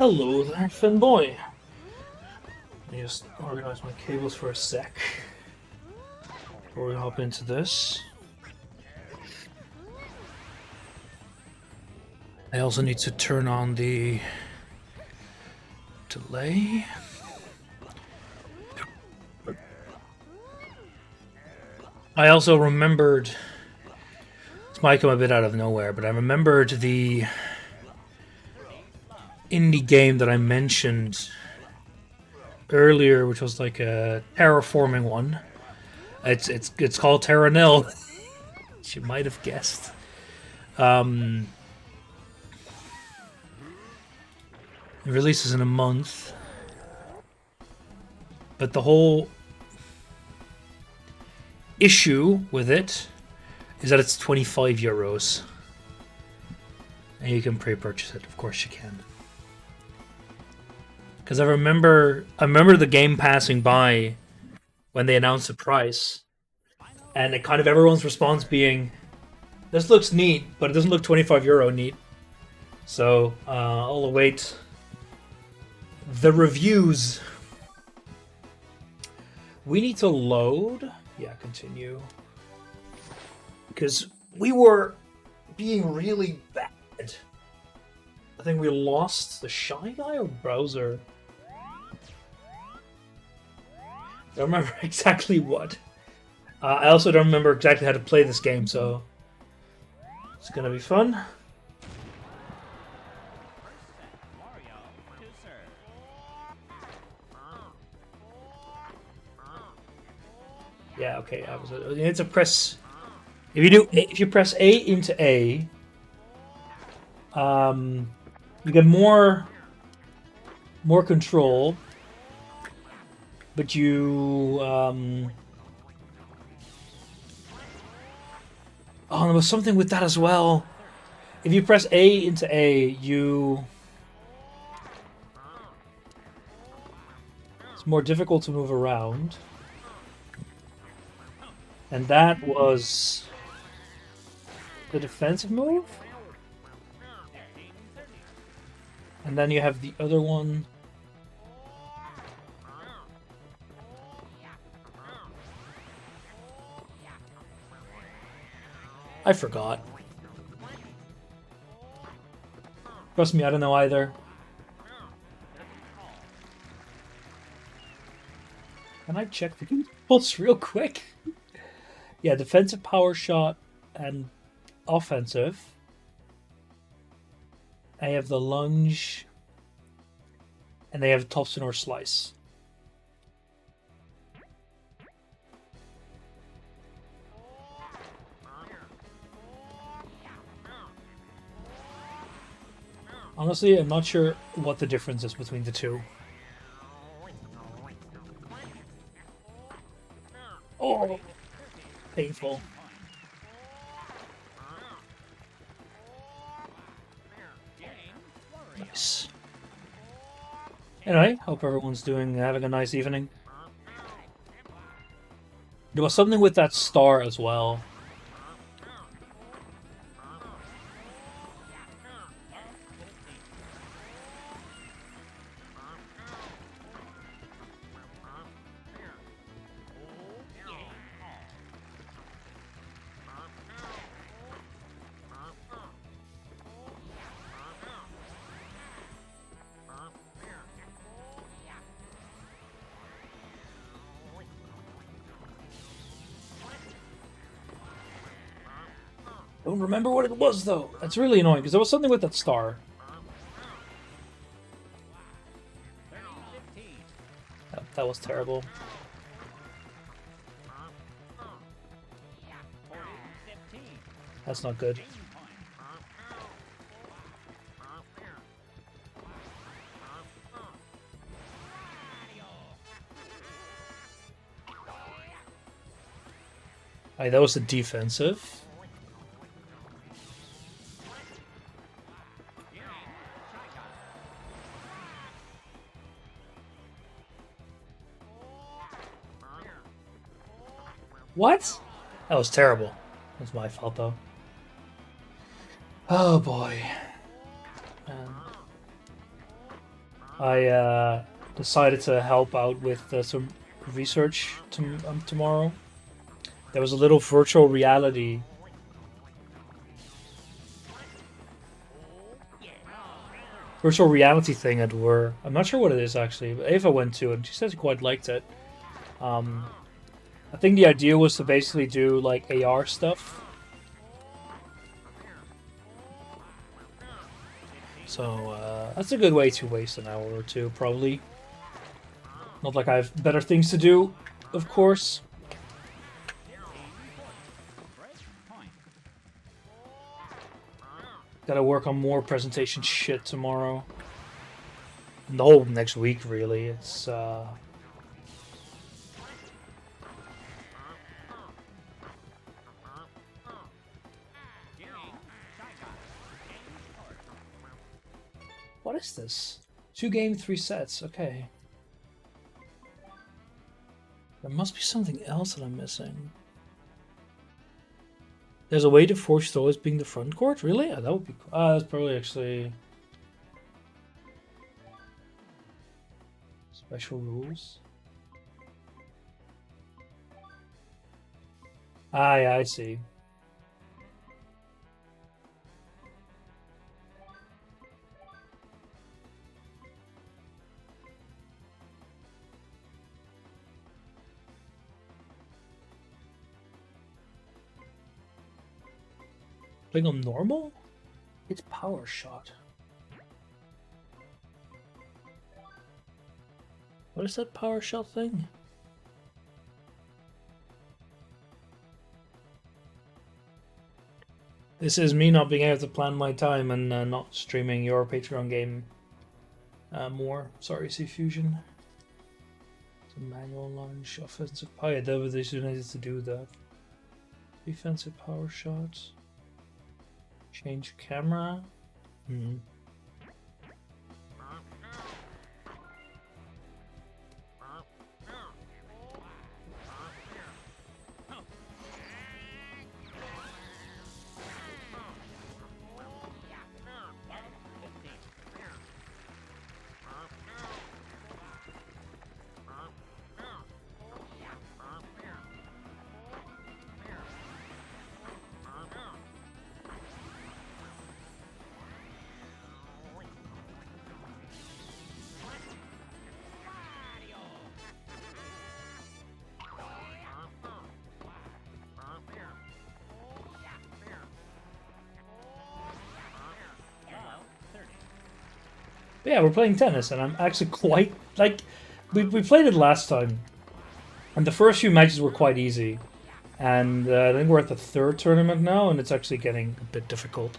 Hello there, Finboy. Let me just organize my cables for a sec before we hop into this. I also need to turn on the delay. I also remembered, this might come a bit out of nowhere, but I remembered the indie game that I mentioned earlier, which was like a terraforming one. It's called Terra Nil. As you might have guessed. It releases in a month, but the whole issue with it is that it's €25, and you can pre-purchase it. Of course, you can. Because I remember the game passing by when they announced the price, and it kind of everyone's response being, "This looks neat, but it doesn't look €25 neat." So I'll await the reviews. We need to load. Yeah, continue. Because we were being really bad. I think we lost the Shy Guy or Browser. I don't remember exactly what. I also don't remember exactly how to play this game, so it's gonna be fun. Yeah, okay. You need to press. If you press A into A, you get more control, but you oh, there was something with that as well. If you press A into A, it's more difficult to move around. And that was the defensive move. And then you have the other one. I forgot. Trust me, I don't know either. Can I check the controls real quick? Yeah, defensive power shot and offensive. I have the lunge, and they have topspin or slice. Honestly, I'm not sure what the difference is between the two. Oh, painful. Nice. Anyway, hope everyone's having a nice evening. There was something with that star as well. Don't remember what it was, though. That's really annoying, because there was something with that star. That was terrible. That's not good. Alright, that was the defensive. What? That was terrible. That's my fault, though. Oh boy. I decided to help out with some research tomorrow. There was a little virtual reality thing at work. I'm not sure what it is actually, but Ava went to it and she said she quite liked it. Um, I think the idea was to basically do like AR stuff. So that's a good way to waste an hour or two, probably. Not like I have better things to do, of course. Gotta work on more presentation shit tomorrow. And the whole next week, really. It's what is this? 2 game, 3 sets. Okay. There must be something else that I'm missing. There's a way to force always being the front court? Really? Yeah, that would be cool. That's probably actually special rules. Yeah, I see. Playing on normal? It's power shot. What is that power shot thing? This is me not being able to plan my time and not streaming your Patreon game more. Sorry, C Fusion. It's a manual launch, offensive power. Yeah, they should needed to do that. Defensive power shots. Change camera. But yeah, we're playing tennis, and I'm actually quite like we played it last time, and the first few matches were quite easy, and I think we're at the third tournament now, and it's actually getting a bit difficult.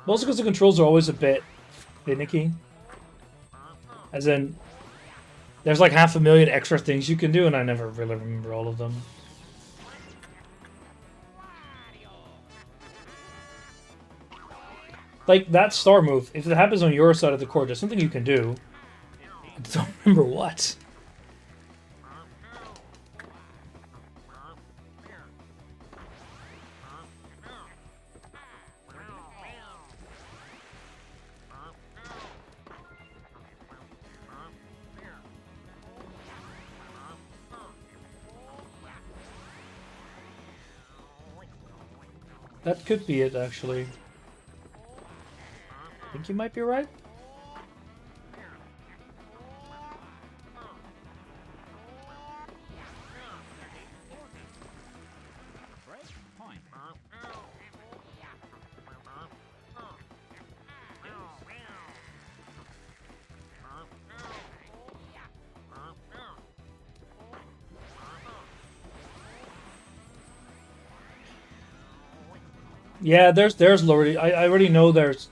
Mostly because the controls are always a bit finicky, as in there's like 500,000 extra things you can do, and I never really remember all of them. Like, that star move, if it happens on your side of the court, there's something you can do. I don't remember what. That could be it, actually. I think you might be right. Yeah, there's already. I already know there's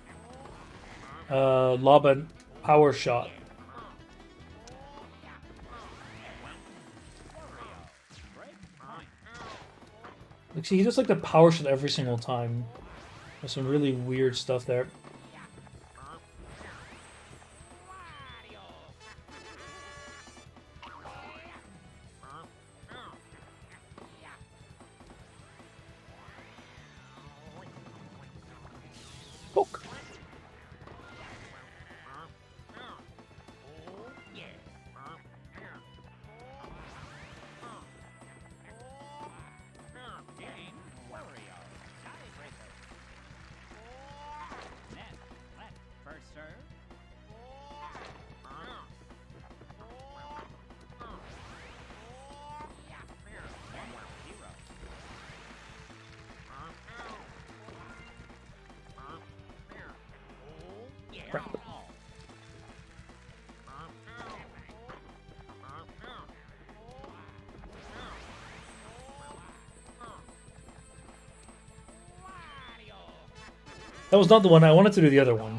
lob and power shot. Like, see, he does like the power shot every single time. There's some really weird stuff there. Poke. First serve. Crap. That was not the one. I wanted to do the other one.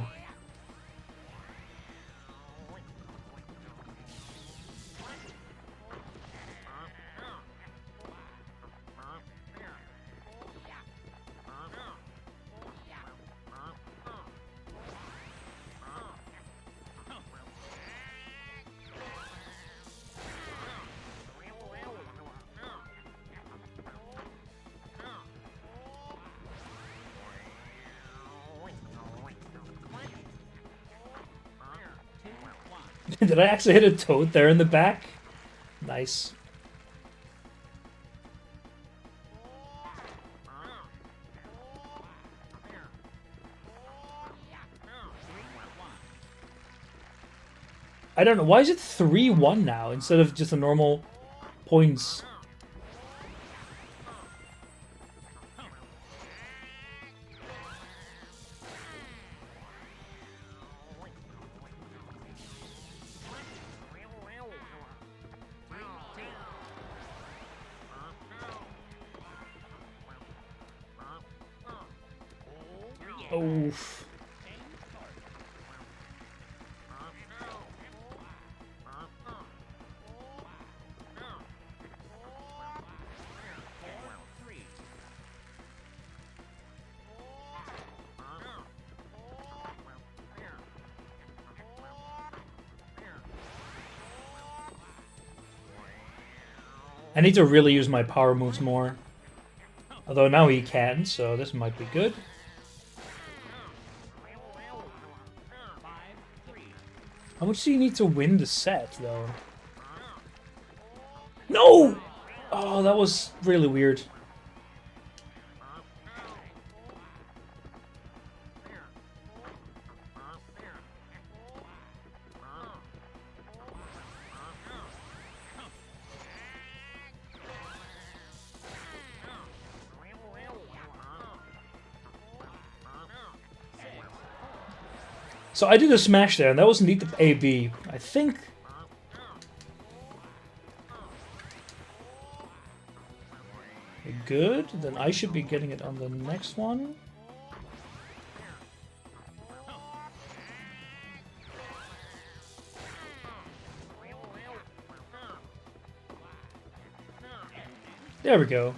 Did I actually hit a toad there in the back? Nice. I don't know. Why is it 3-1 now instead of just a normal points? Oof. I need to really use my power moves more. Although now he can, so this might be good. How much do you need to win the set, though? No! Oh, that was really weird. So I did a smash there, and that was indeed the AB. I think... Good, then I should be getting it on the next one. There we go.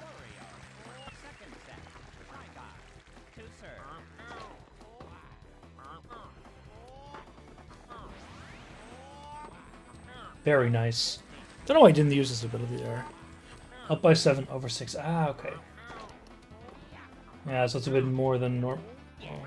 Very nice. Don't know why I didn't use this ability there. Up by 7 over 6. Ah, okay. Yeah, so it's a bit more than normal. Oh.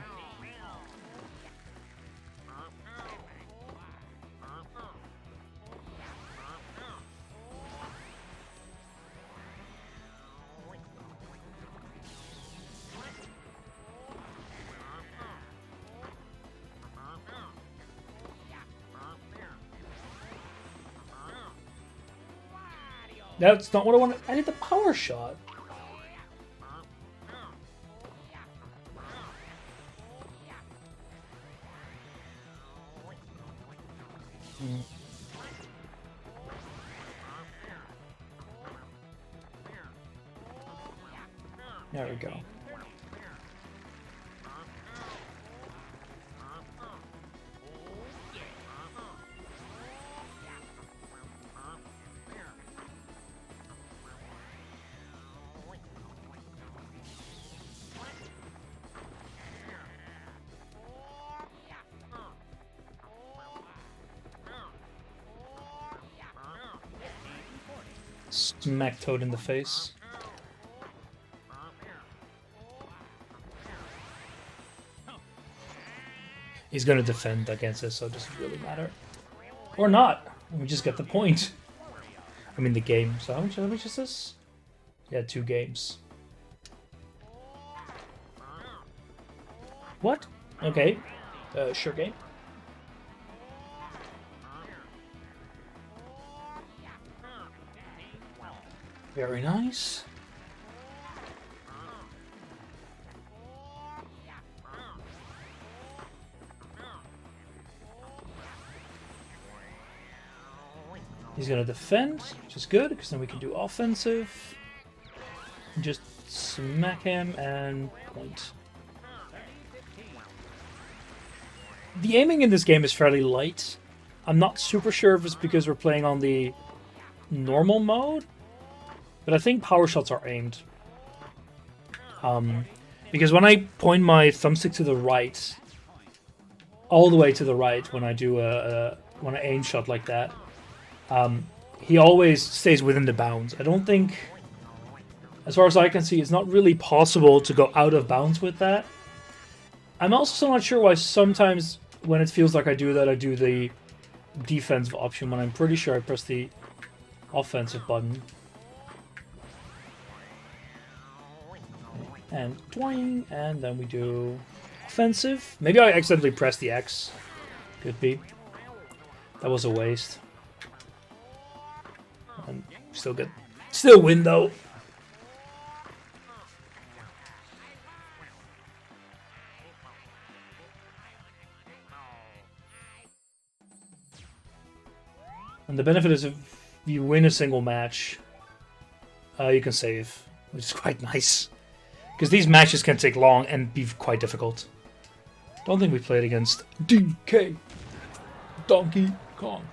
That's not what I wanted. I need the power shot. There we go. Smack Toad in the face. He's going to defend against us, so it doesn't really matter. Or not. We just get the point. I mean, the game. So how much is this? Yeah, 2 games. What? Okay. Sure game. Very nice. He's gonna defend, which is good, because then we can do offensive. Just smack him and point. The aiming in this game is fairly light. I'm not super sure if it's because we're playing on the normal mode, but I think power shots are aimed. Because when I point my thumbstick to the right, all the way to the right, when I do when I aim shot like that, he always stays within the bounds. I don't think, as far as I can see, it's not really possible to go out of bounds with that. I'm also not sure why sometimes when it feels like I do that, I do the defensive option when I'm pretty sure I press the offensive button. And twing, and then we do offensive. Maybe I accidentally pressed the X. Could be. That was a waste. And still good. Still win though. And the benefit is if you win a single match, you can save, which is quite nice. Because these matches can take long and be quite difficult. Don't think we played against DK Donkey Kong.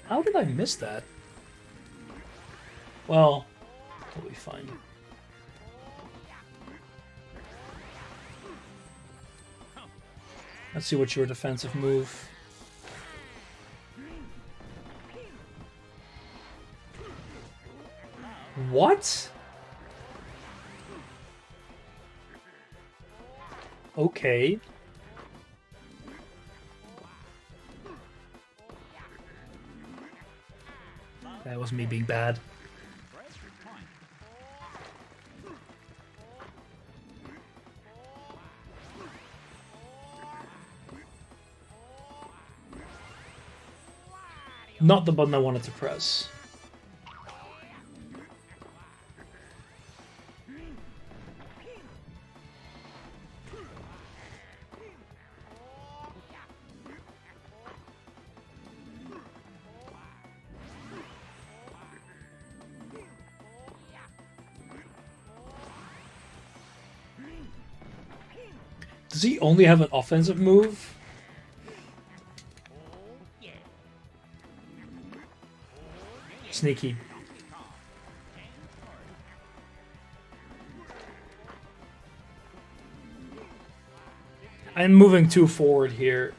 How did I miss that? Well, we'll be fine. Let's see what's your defensive move. What? Okay. That was me being bad. Not the button I wanted to press. Does he only have an offensive move? Sneaky. I'm moving too forward here.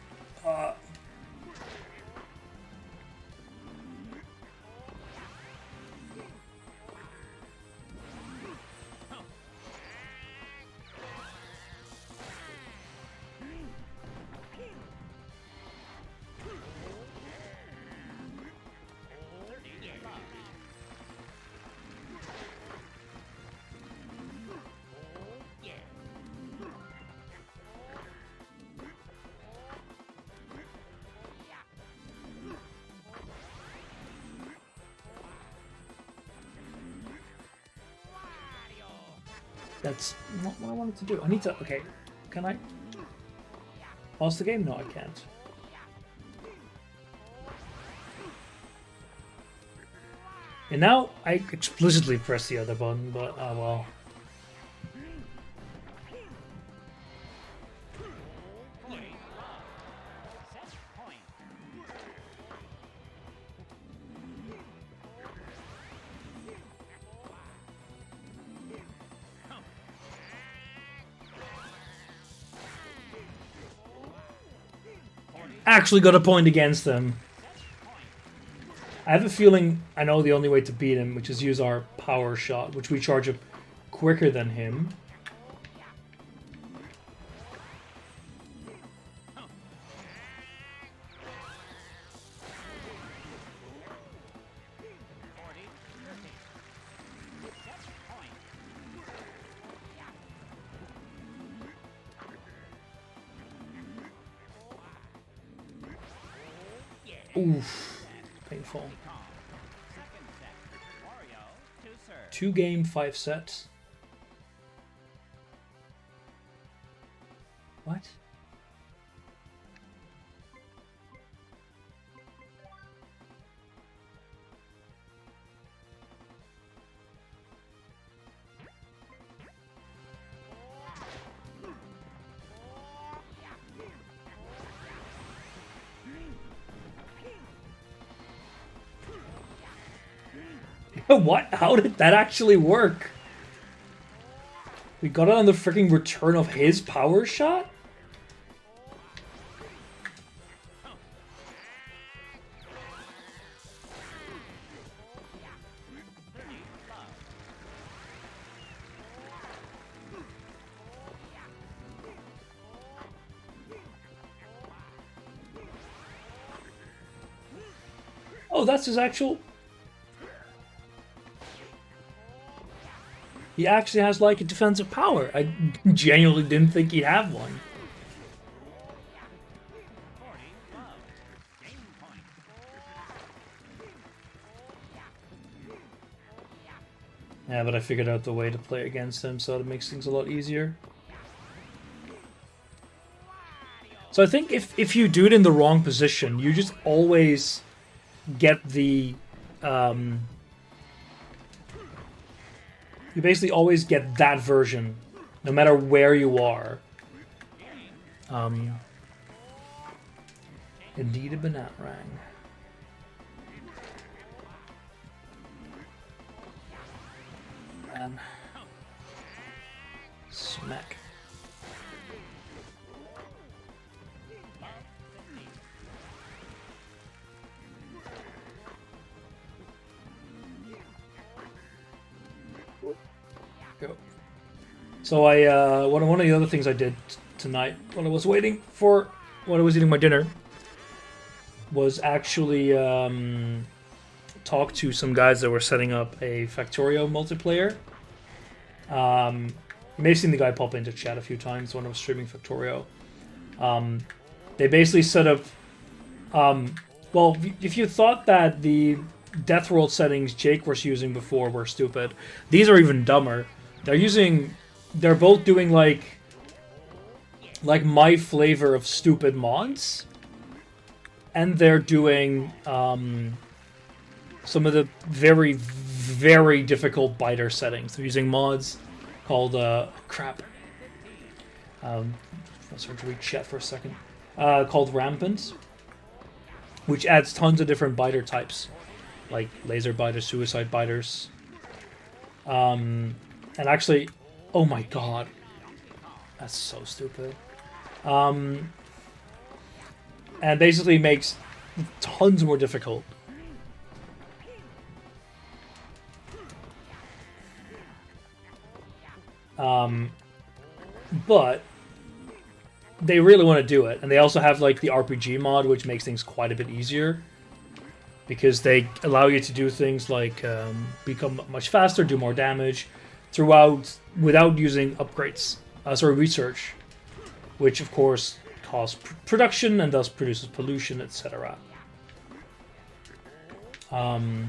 That's not what I wanted to do. I need to... Okay, can I pause the game? No, I can't. And now I explicitly press the other button, but oh well. Actually got a point against him. I have a feeling I know the only way to beat him, which is use our power shot, which we charge up quicker than him. Oof. Painful. 2 game, 5 sets. What? What? How did that actually work? We got it on the freaking return of his power shot? Oh, that's his actual... He actually has, like, a defensive power. I genuinely didn't think he'd have one. Yeah, but I figured out the way to play against him, so it makes things a lot easier. So I think if you do it in the wrong position, you just always get the... you basically always get that version, no matter where you are. Indeed a Bananarang. And smack. Go. So I one of the other things I did tonight when I was eating my dinner was actually talk to some guys that were setting up a Factorio multiplayer. You may have seen the guy pop into chat a few times when I was streaming Factorio. They basically set up... well, if you thought that the Death World settings Jake was using before were stupid, these are even dumber. They're both doing like my flavor of stupid mods. And they're doing some of the very, very difficult biter settings. They're using mods called crap. Let's start to read chat for a second. Called Rampant, which adds tons of different biter types, like laser biters, suicide biters. And actually, oh my god, that's so stupid. And basically makes tons more difficult. But they really want to do it, and they also have like the RPG mod, which makes things quite a bit easier, because they allow you to do things like become much faster, do more damage throughout without using upgrades. Research, which of course causes production and thus produces pollution, etc. Crap.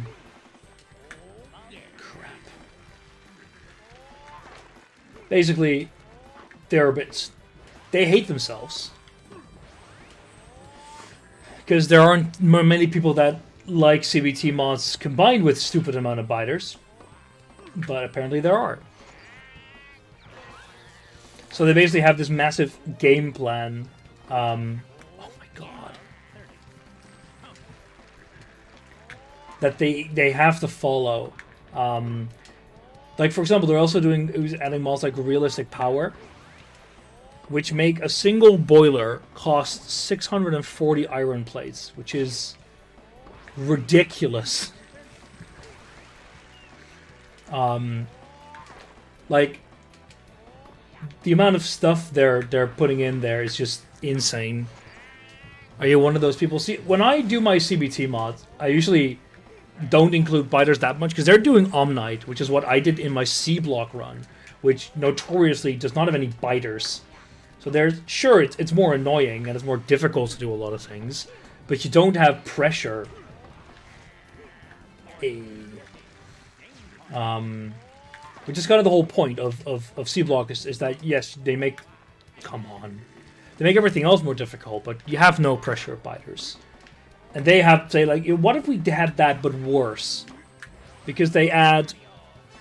Basically, they hate themselves because there aren't many people that like CBT mods combined with stupid amount of biters, but apparently there are. So they basically have this massive game plan. Oh my god. That they have to follow. Like, for example, they're also adding mods like Realistic Power, which make a single boiler cost 640 iron plates, which is ridiculous. Like, the amount of stuff they're putting in there is just insane. Are you one of those people? See, when I do my CBT mods, I usually don't include biters that much because they're doing Omnite, which is what I did in my C block run, which notoriously does not have any biters. So there's sure it's more annoying and it's more difficult to do a lot of things, but you don't have pressure. Which is kind of the whole point of C block is that yes, they make they make everything else more difficult, but you have no pressure of biters. And they have to say, like, what if we had that but worse? Because they add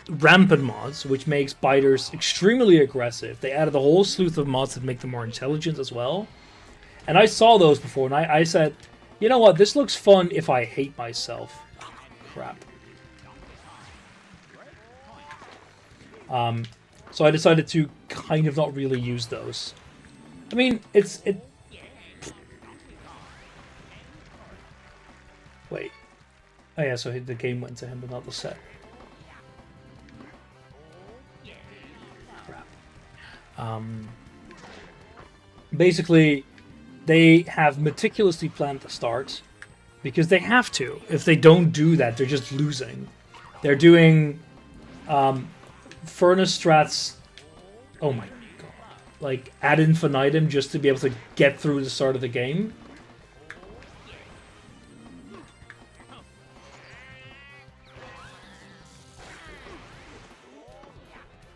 rampant mods, which makes biters extremely aggressive. They added a whole slew of mods that make them more intelligent as well. And I saw those before, and I said, you know what, this looks fun if I hate myself. Oh, crap. So I decided to kind of not really use those. I mean, Wait. Oh yeah, so the game went to him, but not the set. Crap. Basically, they have meticulously planned the start, because they have to. If they don't do that, they're just losing. They're doing furnace strats, oh my god, like ad infinitum just to be able to get through the start of the game.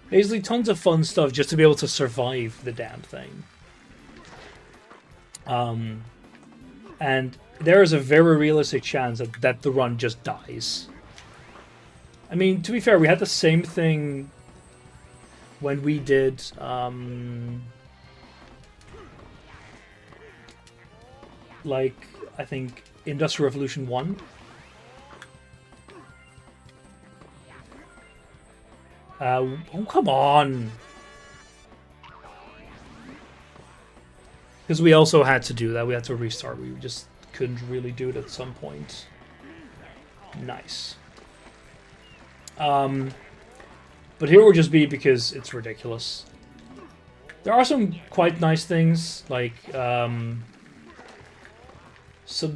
Basically tons of fun stuff just to be able to survive the damn thing. And there is a very realistic chance that the run just dies. I mean, to be fair, we had the same thing when we did like, I think Industrial Revolution 1. Oh, come on! Because we also had to do that. We had to restart. We just couldn't really do it at some point. Nice. But here will just be because it's ridiculous. There are some quite nice things, like so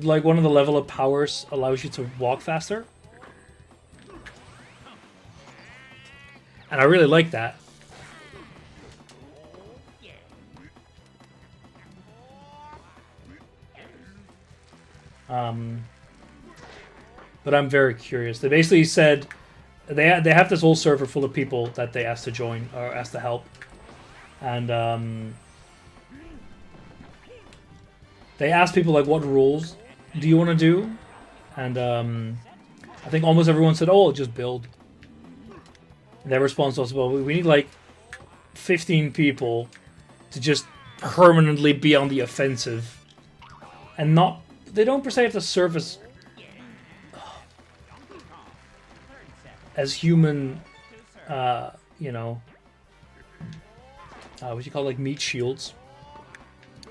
like one of the level up powers allows you to walk faster. And I really like that. But I'm very curious. They basically said they have this whole server full of people that they asked to join or asked to help, and they asked people like, "What rules do you want to do?" And I think almost everyone said, "Oh, I'll just build." And their response was, "Well, we need like 15 people to just permanently be on the offensive, and not they don't per se have to serve as human, you know, what you call like meat shields,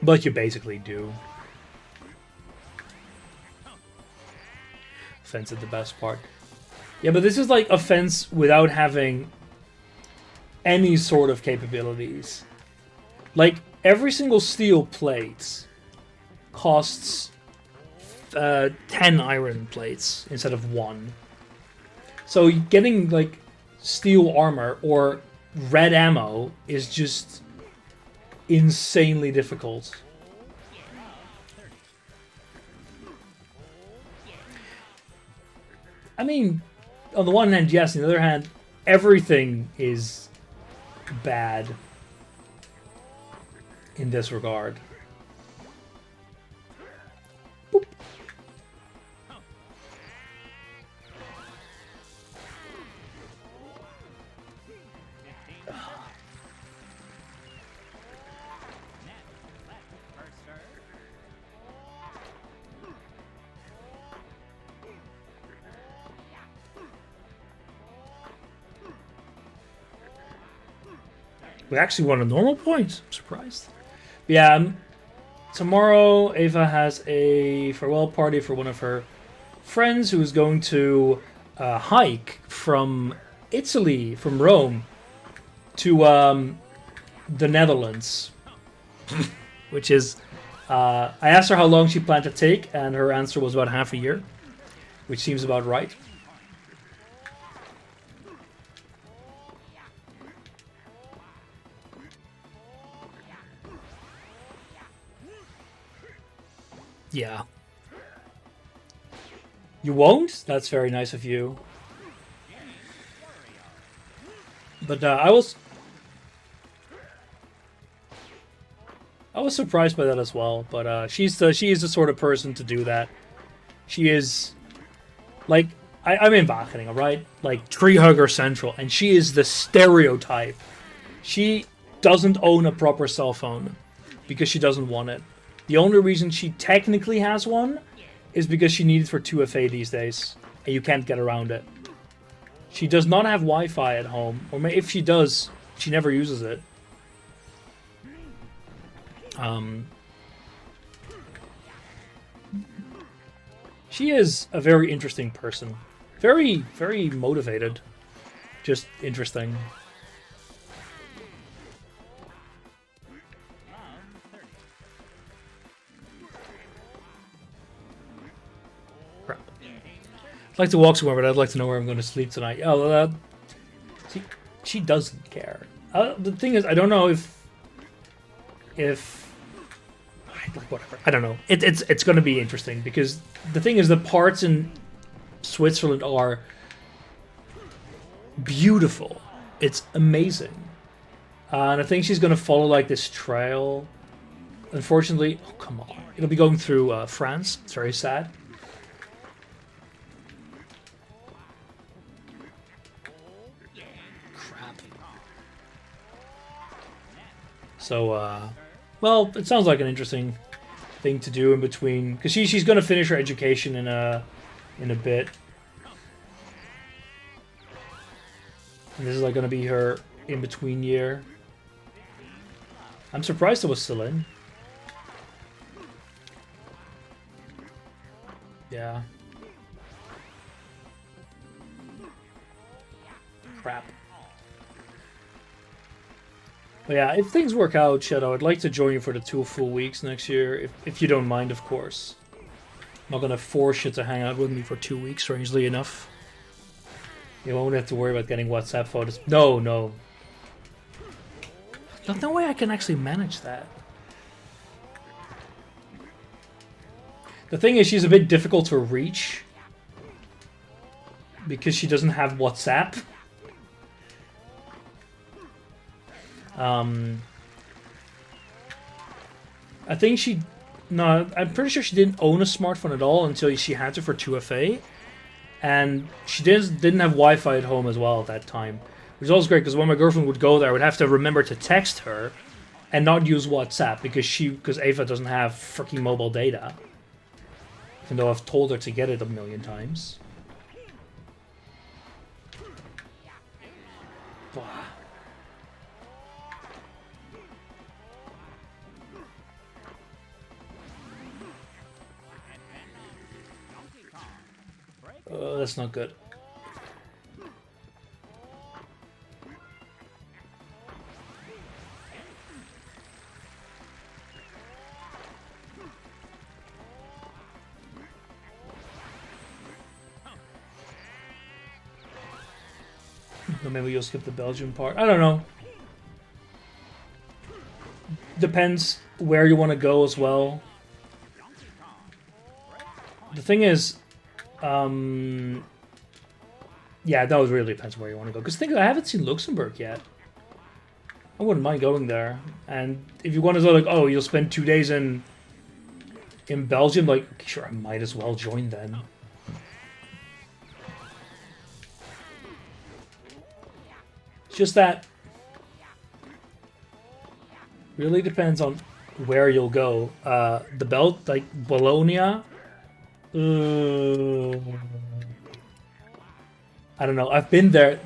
but you basically do." Offense is the best part. Yeah, but this is like offense without having any sort of capabilities. Like, every single steel plate costs 10 iron plates instead of 1. So getting, like, steel armor or red ammo is just insanely difficult. I mean, on the one hand, yes. On the other hand, everything is bad in this regard. Boop. We actually won a normal point. I'm surprised. But yeah, tomorrow Ava has a farewell party for one of her friends who's going to hike from Italy, from Rome, to the Netherlands, which is. I asked her how long she planned to take, and her answer was about half a year, which seems about right. Yeah. You won't? That's very nice of you. But I was surprised by that as well. But she is the sort of person to do that. She is like I'm in Wageningen, right? Like tree hugger central, and she is the stereotype. She doesn't own a proper cell phone because she doesn't want it. The only reason she technically has one is because she needs it for 2FA these days, and you can't get around it. She does not have Wi-Fi at home, or if she does, she never uses it. She is a very interesting person. Very, very motivated. Just interesting. Crap. I'd like to walk somewhere, but I'd like to know where I'm going to sleep tonight. Oh, see, she doesn't care. The thing is, I don't know if like whatever. I don't know. It's going to be interesting because the thing is, the parts in Switzerland are beautiful. It's amazing. And I think she's going to follow like this trail. Unfortunately, oh come on, it'll be going through France. It's very sad. Crap. So, well, it sounds like an interesting thing to do in between, because she's going to finish her education in a bit, and this is like going to be her in between year. I'm surprised it was still in. Yeah. Crap. But yeah, if things work out, Shadow, I'd like to join you for the 2 full weeks next year, if you don't mind, of course. I'm not gonna force you to hang out with me for 2 weeks, strangely enough. You won't have to worry about getting WhatsApp photos. No. There's no way I can actually manage that. The thing is, she's a bit difficult to reach because she doesn't have WhatsApp. I think I'm pretty sure she didn't own a smartphone at all until she had to for 2FA. And she didn't have Wi-Fi at home as well at that time. Which was also great because when my girlfriend would go there, I would have to remember to text her and not use WhatsApp because Ava doesn't have freaking mobile data. Even though I've told her to get it a million times. That's not good. Maybe you'll skip the Belgian part. I don't know. Depends where you want to go as well. The thing is, yeah, that really depends where you want to go. Because think I haven't seen Luxembourg yet. I wouldn't mind going there. And if you want to go like, oh, you'll spend 2 days in Belgium, like, sure, I might as well join then. It's just that really depends on where you'll go. The belt, like Bologna. I don't know. I've been there.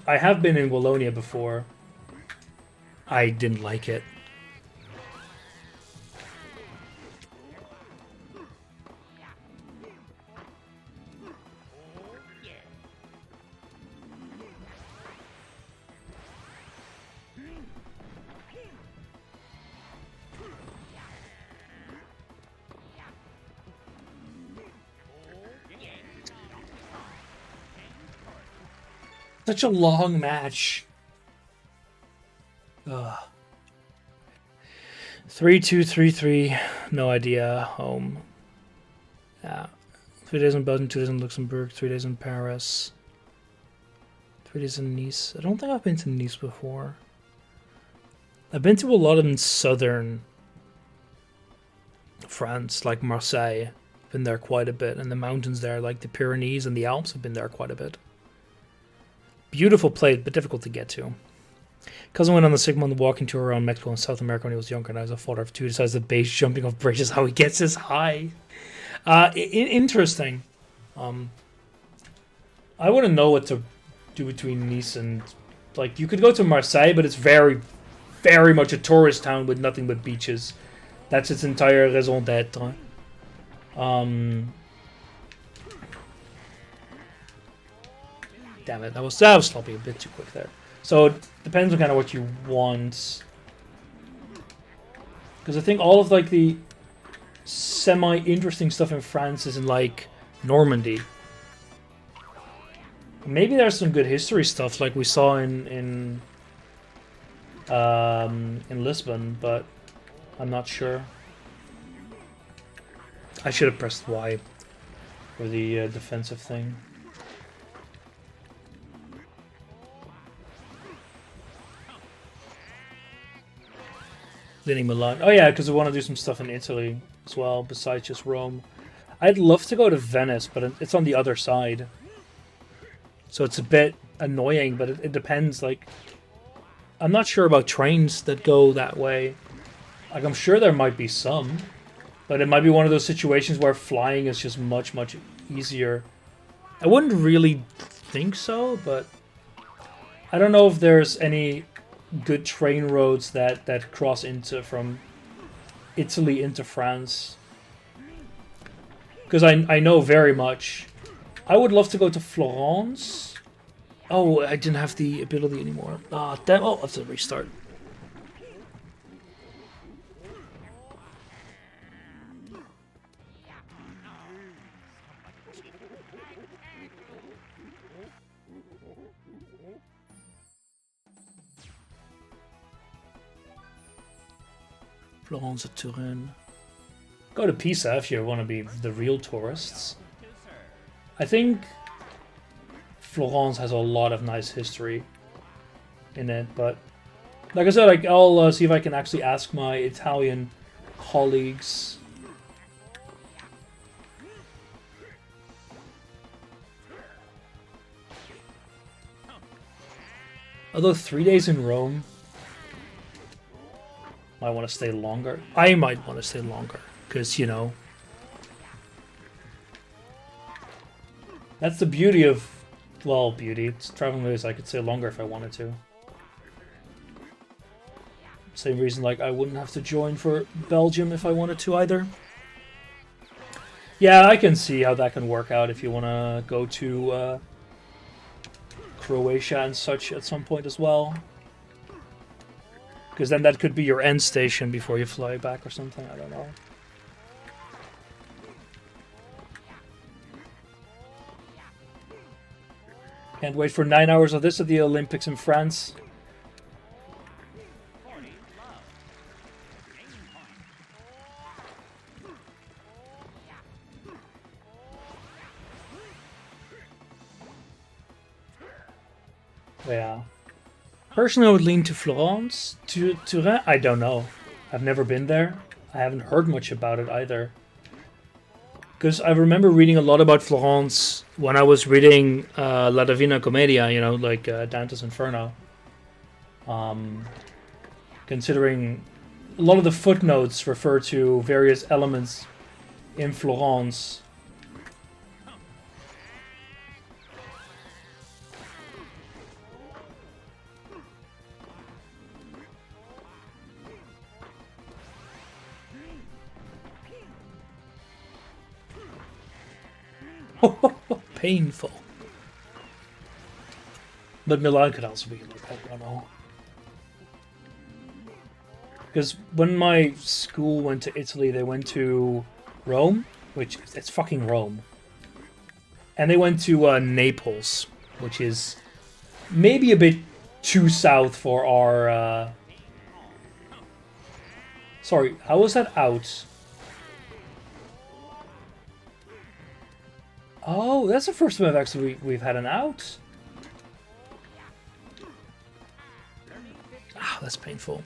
I have been in Wallonia before. I didn't like it. Such a long match. Ugh. 3-2-3-3. No idea. Home. Yeah. 3 days in Belgium, 2 days in Luxembourg, 3 days in Paris, 3 days in Nice. I don't think I've been to Nice before. I've been to a lot in southern France, like Marseille. Been there quite a bit. And the mountains there, like the Pyrenees and the Alps, have been there quite a bit. Beautiful place, but difficult to get to. Cousin went on the Sigmund walking tour around Mexico and South America when he was younger, and I was a father of two. Decides that base jumping off bridges how he gets his high. Interesting. I wouldn't know what to do between Nice and... Like, you could go to Marseille, but it's very, very much a tourist town with nothing but beaches. That's its entire raison d'être. Damn it, that was sloppy, a bit too quick there. So, it depends on kind of what you want. Because I think all of, like, the semi-interesting stuff in France is in, like, Normandy. Maybe there's some good history stuff, like we saw in Lisbon, but I'm not sure. I should have pressed Y for the defensive thing. Leading Milan. Oh yeah, because I want to do some stuff in Italy as well, besides just Rome. I'd love to go to Venice, but it's on the other side. So it's a bit annoying, but it depends. Like, I'm not sure about trains that go that way. Like, I'm sure there might be some, but it might be one of those situations where flying is just much, much easier. I wouldn't really think so, but I don't know if there's any good train roads that cross into from Italy into France. Because I know very much. I would love to go to Florence. Oh, I didn't have the ability anymore. Ah, damn. Oh, I have to restart. Florence or Turin. Go to Pisa if you want to be the real tourists. I think Florence has a lot of nice history in it, but like I said, like, I'll see if I can actually ask my Italian colleagues. Although 3 days in Rome, might want to stay longer. I might want to stay longer, because, you know, that's the beauty of, well, beauty. It's traveling ways. I could stay longer if I wanted to. Same reason, like, I wouldn't have to join for Belgium if I wanted to either. Yeah, I can see how that can work out if you want to go to Croatia and such at some point as well. Because then that could be your end station before you fly back or something. I don't know. Can't wait for 9 hours of this at the Olympics in France. Yeah. Personally, I would lean to Florence. To Turin, I don't know. I've never been there. I haven't heard much about it either. Because I remember reading a lot about Florence when I was reading La Divina Commedia, you know, like Dante's Inferno. Considering a lot of the footnotes refer to various elements in Florence. Painful. But Milan could also be like, I don't know. Because when my school went to Italy, they went to Rome, which it's fucking Rome. And they went to Naples, which is maybe a bit too south for our... Sorry, how was that out? Oh, that's the first time we've had an out. Ah, that's painful.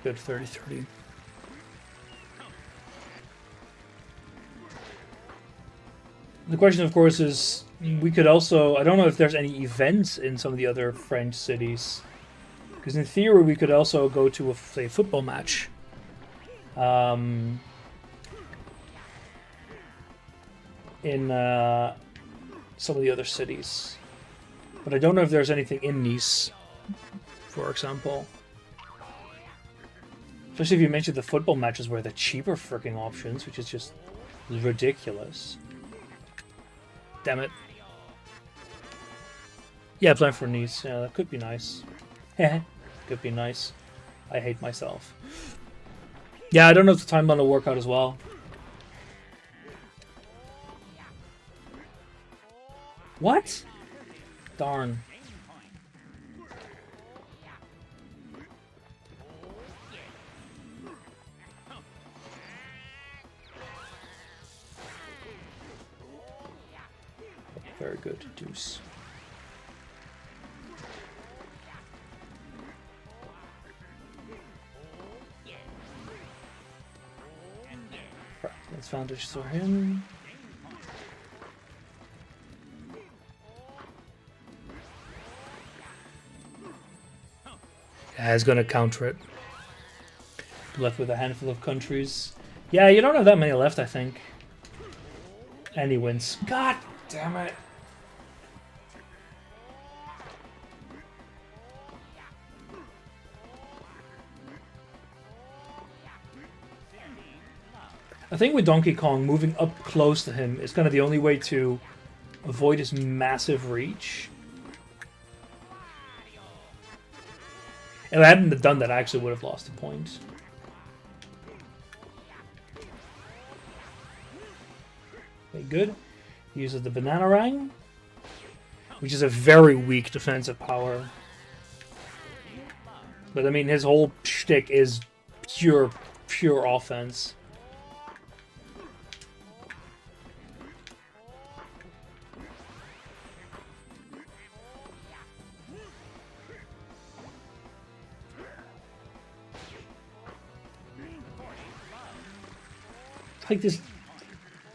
Good 30-30. The question, of course, is we could also... I don't know if there's any events in some of the other French cities. Because in theory, we could also go to, say, a football match. In some of the other cities. But I don't know if there's anything in Nice, for example. Especially if you mentioned the football matches were the cheaper freaking options, which is just ridiculous. Damn it. Yeah, playing for Nice. Yeah, that could be nice. Could be nice. I hate myself. Yeah, I don't know if the timeline will work out as well. What? Darn. Very good, deuce. Right, let's Foundation for him. Yeah, he's gonna counter it. Left with a handful of countries. Yeah, you don't have that many left, I think. And he wins. God damn it. I think with Donkey Kong, moving up close to him is kind of the only way to avoid his massive reach. If I hadn't done that, I actually would have lost a point. Okay, good. He uses the Bananarang, which is a very weak defensive power. But I mean, his whole shtick is pure offense. Like this,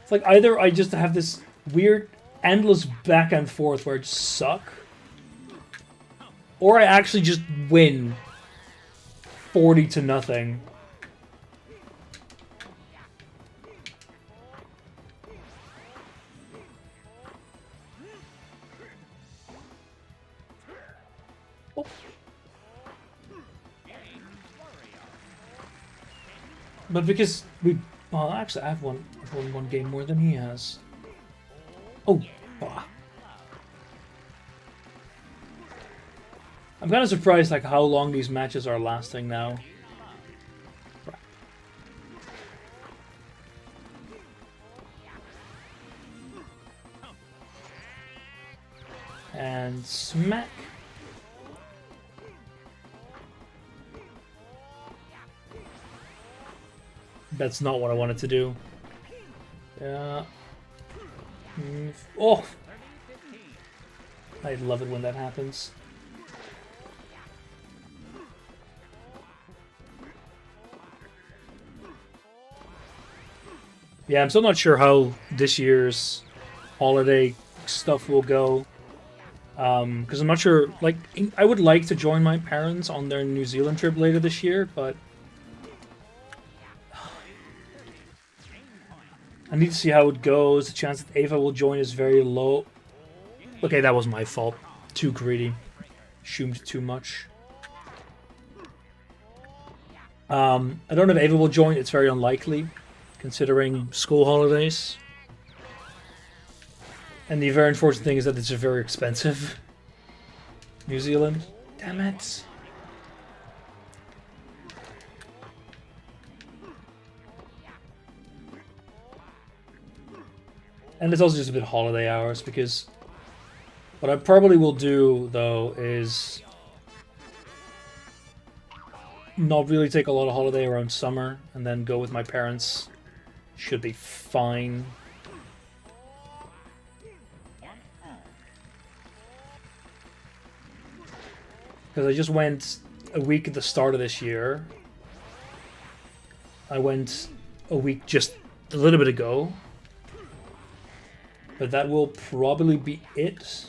it's like either I just have this weird endless back and forth where I just suck, or I actually just win 40-0. Oh. But because we... Well, actually, I've won one game more than he has. Oh, bah. I'm kind of surprised, like, how long these matches are lasting now. And smack. That's not what I wanted to do. Yeah. Oh! I love it when that happens. Yeah, I'm still not sure how this year's holiday stuff will go. Because I'm not sure. Like, I would like to join my parents on their New Zealand trip later this year, but I need to see how it goes. The chance that Ava will join is very low. Okay, that was my fault. Too greedy. Assumed too much. I don't know if Ava will join. It's very unlikely, considering school holidays. And the very unfortunate thing is that it's very expensive. New Zealand. Damn it. And it's also just a bit holiday hours, because what I probably will do, though, is not really take a lot of holiday around summer and then go with my parents. Should be fine. Because I just went a week at the start of this year. I went a week just a little bit ago. But that will probably be it.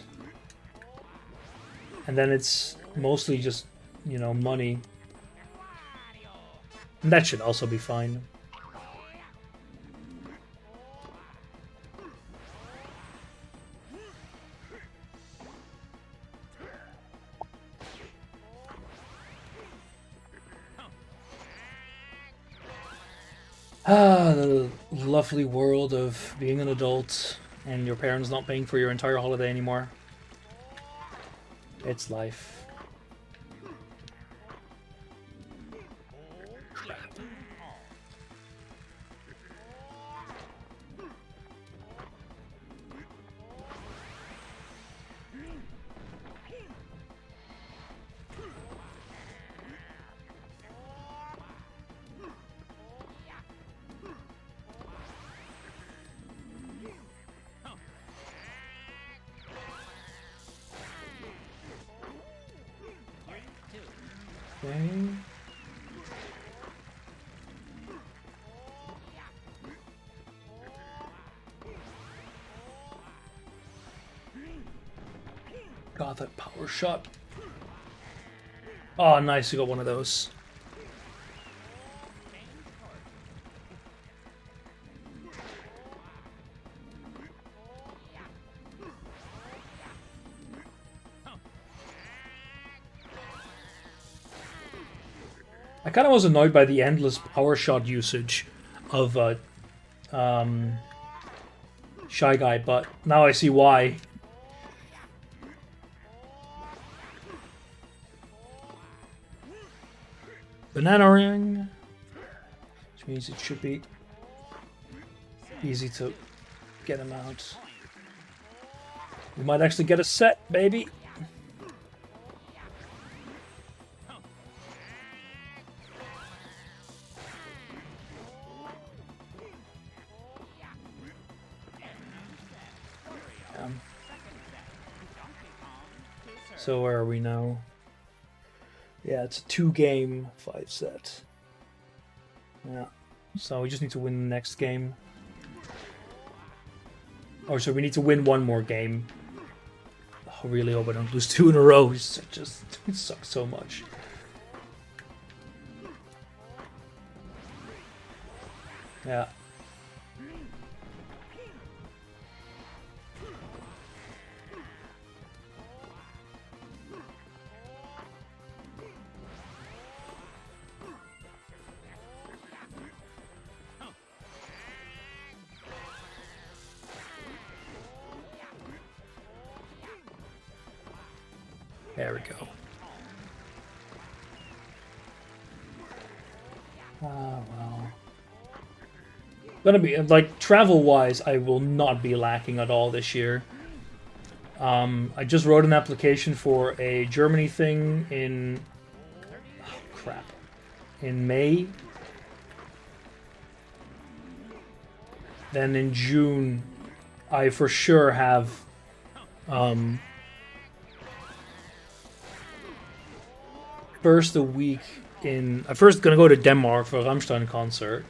And then it's mostly just, you know, money. And that should also be fine. Ah, the lovely world of being an adult and your parents not paying for your entire holiday anymore. It's life. Okay. God, that power shot. Oh, nice, you got one of those. I kind of was annoyed by the endless power shot usage of Shy Guy, but now I see why. Banana ring, which means it should be easy to get him out. We might actually get a set, baby. So where are we now? Yeah, it's a 2-game 5-set. Yeah. So we just need to win the next game. Oh, so we need to win one more game. I really hope I don't lose 2 in a row. It sucks so much. Yeah. There we go. Ah, well. Gonna be, like, travel-wise, I will not be lacking at all this year. I just wrote an application for a Germany thing in... Oh, crap. In May. Then in June, I for sure have... first a week in... I'm first gonna go to Denmark for a Rammstein concert.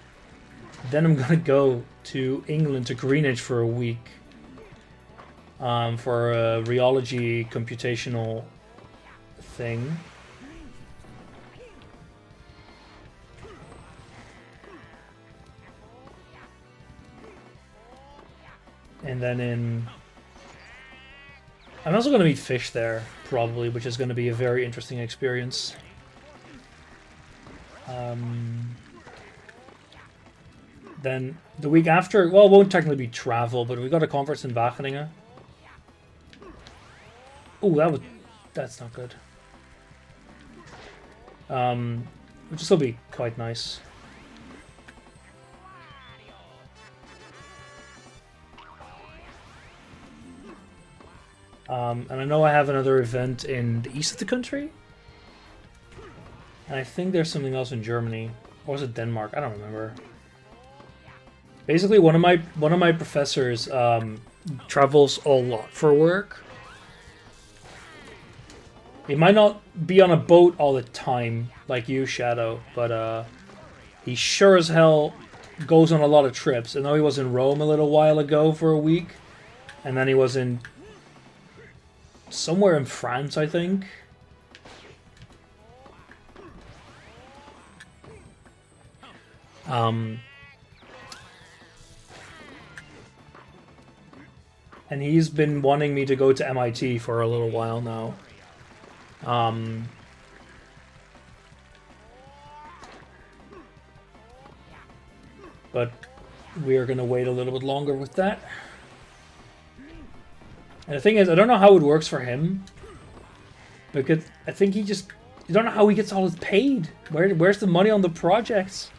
Then I'm gonna go to England, to Greenwich for a week. for a rheology computational thing. And then I'm also going to meet Fish there, probably, which is going to be a very interesting experience. Then the week after, well, it won't technically be travel, but we got a conference in Wageningen. Oh, that's not good. Which will still be quite nice. And I know I have another event in the east of the country. And I think there's something else in Germany. Or was it Denmark? I don't remember. Basically, one of my professors travels a lot for work. He might not be on a boat all the time, like you, Shadow, but he sure as hell goes on a lot of trips. I know he was in Rome a little while ago for a week, and then he was in somewhere in France, I think. And he's been wanting me to go to MIT for a little while now. But we are going to wait a little bit longer with that. And the thing is, I don't know how it works for him. Because I think he just... You don't know how he gets all his paid. Where's the money on the projects?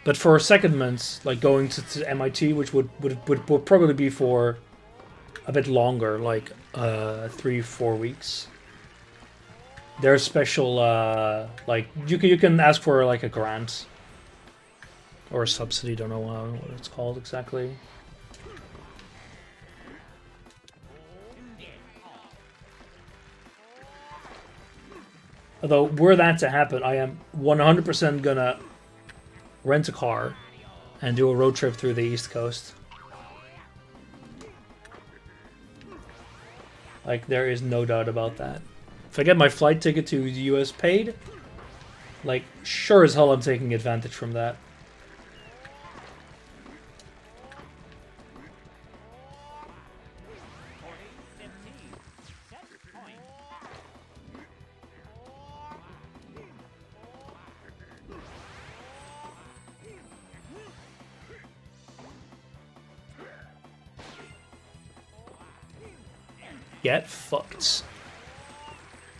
But for secondments, like going to MIT, which would probably be for a bit longer, like 3-4 weeks. There's special, like you can ask for like a grant or a subsidy. Don't know what it's called exactly. Although, were that to happen, I am 100% gonna rent a car and do a road trip through the East Coast. Like, there is no doubt about that. If I get my flight ticket to the US paid, like, sure as hell I'm taking advantage from that. Get fucked.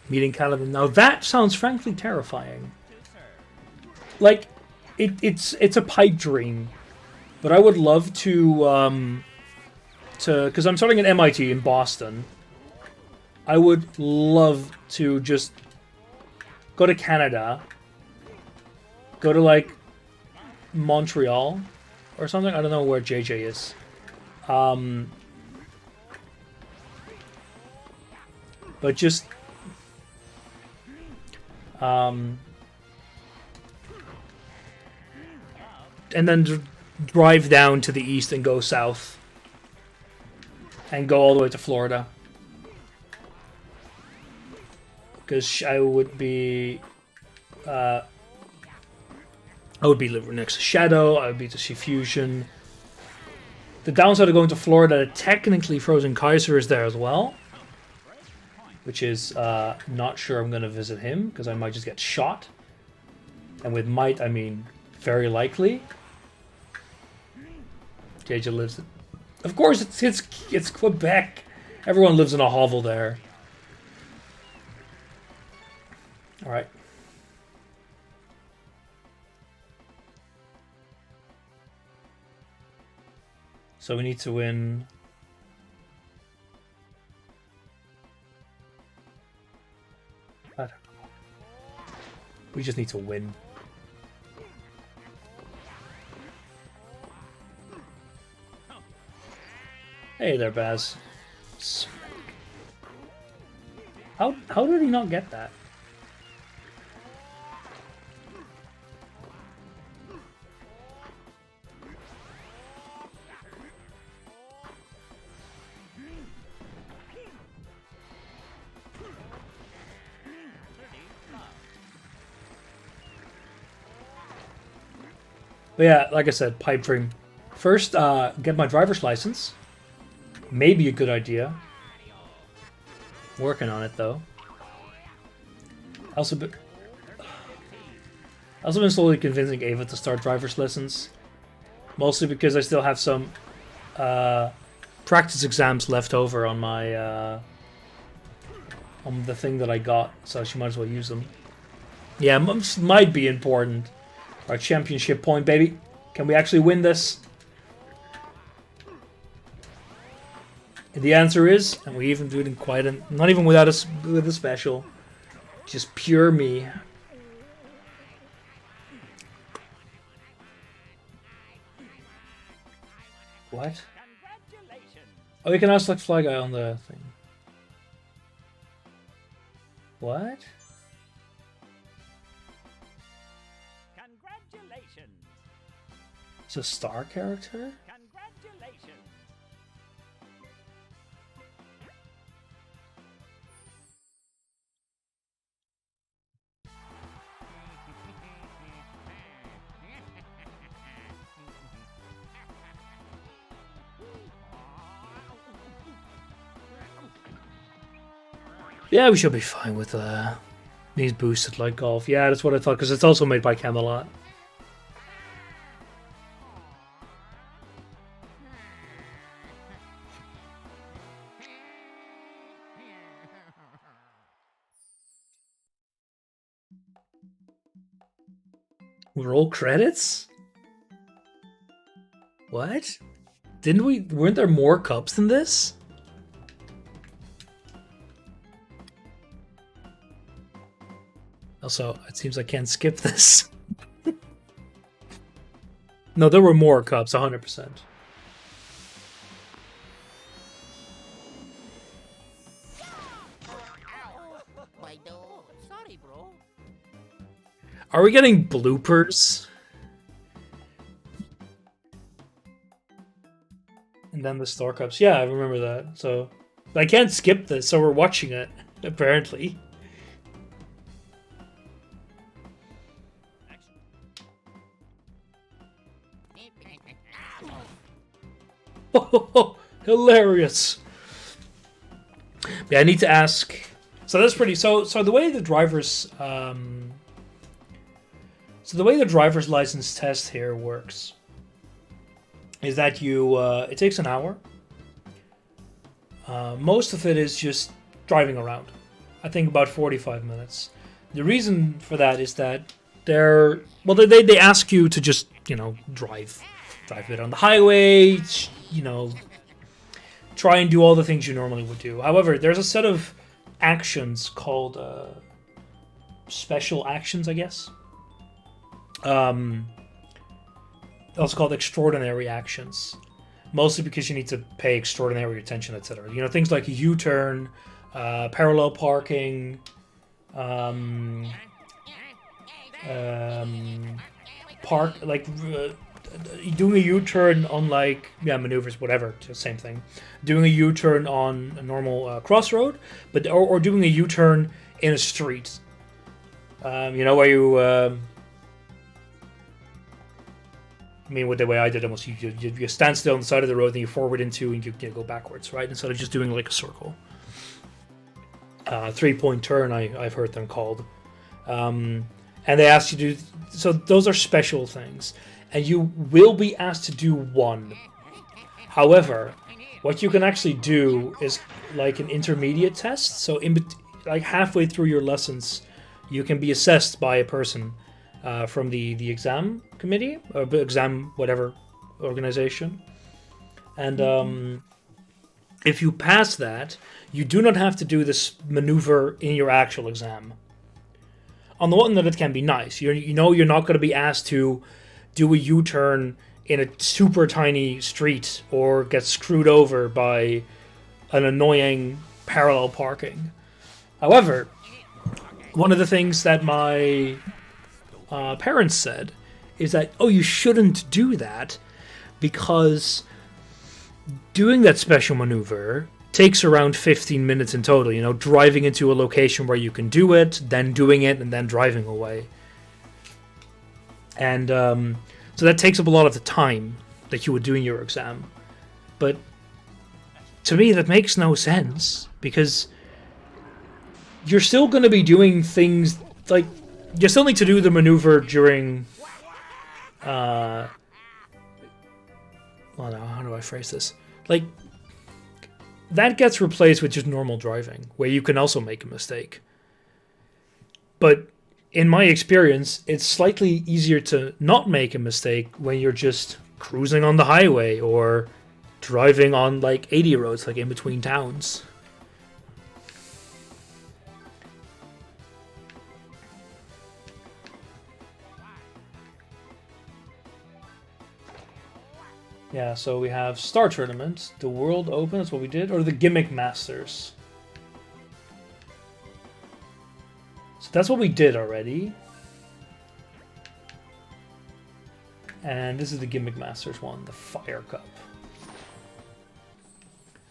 Meeting Caliban. Now that sounds frankly terrifying. Like, it's a pipe dream, but I would love to because I'm starting at MIT in Boston. I would love to just go to Canada, go to like Montreal or something. I don't know where JJ is. But just and then drive down to the east and go south and go all the way to Florida, because I would be living next to Shadow. I would be to see Fusion. The downside of going to Florida, technically Frozen Kaiser is there as well, which is not sure I'm going to visit him, because I might just get shot. And with might, I mean very likely. JJ lives... Of course, it's Quebec. Everyone lives in a hovel there. Alright. So we need to win... We just need to win. Hey there, Baz. How did he not get that? But yeah, like I said, pipe dream. First, get my driver's license. Maybe a good idea. Working on it though. Also been slowly convincing Ava to start driver's lessons. Mostly because I still have some practice exams left over on my on the thing that I got, so she might as well use them. Yeah, might be important. Our championship point, baby. Can we actually win this? And the answer is, and we even do it in quite a, not even without with a special, just pure me. What? Oh, you can ask like Fly Guy on the thing. What? Congratulations. It's a star character? Congratulations. Yeah, we should be fine with these boosted like golf. Yeah, that's what I thought, because it's also made by Camelot. Roll credits? What? Weren't there more cups than this? Also, it seems I can't skip this. No, there were more cups, 100%. Sorry, bro. Are we getting bloopers? And then the store cups. Yeah, I remember that. So I can't skip this, so we're watching it, apparently. Oh, hilarious. Yeah, I need to ask. So that's pretty. So the way the driver's license test here works is that you it takes an hour. Most of it is just driving around. I think about 45 minutes. The reason for that is that they ask you to just drive a bit on the highway, try and do all the things you normally would do. However, there's a set of actions called special actions, I guess. Also called extraordinary actions. Mostly because you need to pay extraordinary attention, etc. Things like U-turn, parallel parking, doing a U-turn on maneuvers, whatever, just same thing. Doing a U-turn on a normal crossroad, or doing a U-turn in a street. Where you. With the way I did almost, you stand still on the side of the road, then you forward into, and you go backwards, right? Instead of just doing like a circle. 3-point turn, I've heard them called. And they ask you to do. So those are special things. And you will be asked to do one. However, what you can actually do is like an intermediate test. So halfway through your lessons, you can be assessed by a person from the exam committee, or exam whatever organization. And if you pass that, you do not have to do this maneuver in your actual exam. On the one hand, it can be nice. You're not going to be asked to do a U-turn in a super tiny street or get screwed over by an annoying parallel parking. However, one of the things that my parents said is that, you shouldn't do that because doing that special maneuver takes around 15 minutes in total, driving into a location where you can do it, then doing it, and then driving away. And So that takes up a lot of the time that you would do in your exam. But to me, that makes no sense, because you're still going to be doing things like you still need to do the maneuver during. Well, no, how do I phrase this? Like, that gets replaced with just normal driving, where you can also make a mistake. But in my experience, it's slightly easier to not make a mistake when you're just cruising on the highway or driving on like 80 roads, like in between towns. Yeah, so we have Star Tournament, the World Open, that's what we did, or the Gimmick Masters. So that's what we did already. And this is the Gimmick Masters one, the Fire Cup.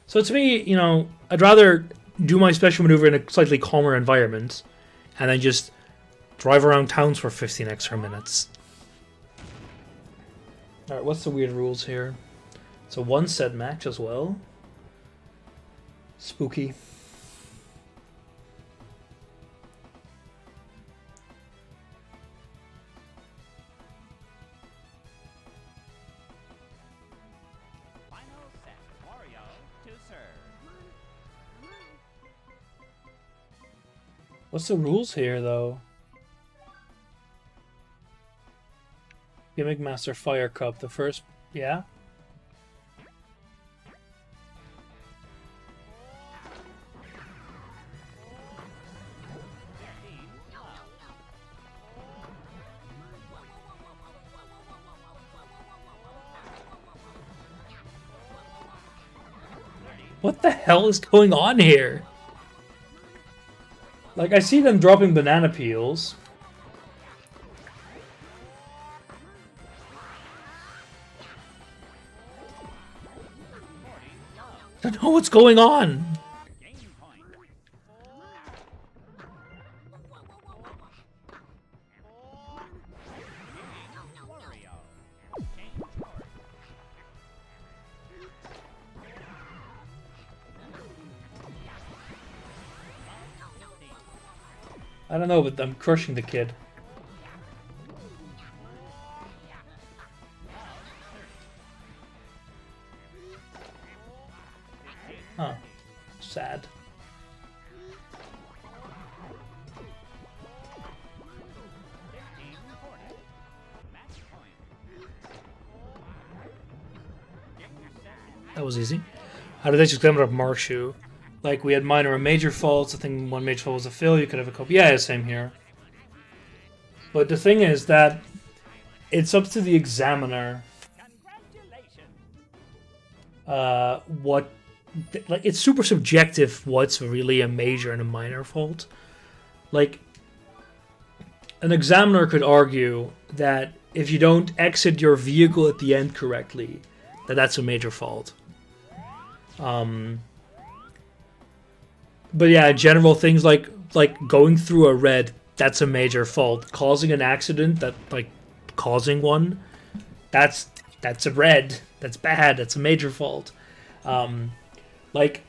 So to me, you know, I'd rather do my special maneuver in a slightly calmer environment and then just drive around towns for 15 extra minutes. Alright, what's the weird rules here? It's a one set match as well. Spooky. Final set, Wario to serve. What's the rules here, though? Gimmick Master Fire Cup, the first... Yeah? What the hell is going on here? Like, I see them dropping banana peels. I don't know what's going on. I don't know, but I'm crushing the kid. Huh. Sad. That was easy. How did they just come up Marshu? Like, we had minor and major faults. I think one major fault was a fail. You could have a couple. Yeah, same here. But the thing is that it's up to the examiner. What, like, it's super subjective what's really a major and a minor fault. Like, an examiner could argue that if you don't exit your vehicle at the end correctly, that's a major fault. But yeah, general things like going through a red, that's a major fault. Causing an accident, causing one, that's a red. That's bad. That's a major fault. But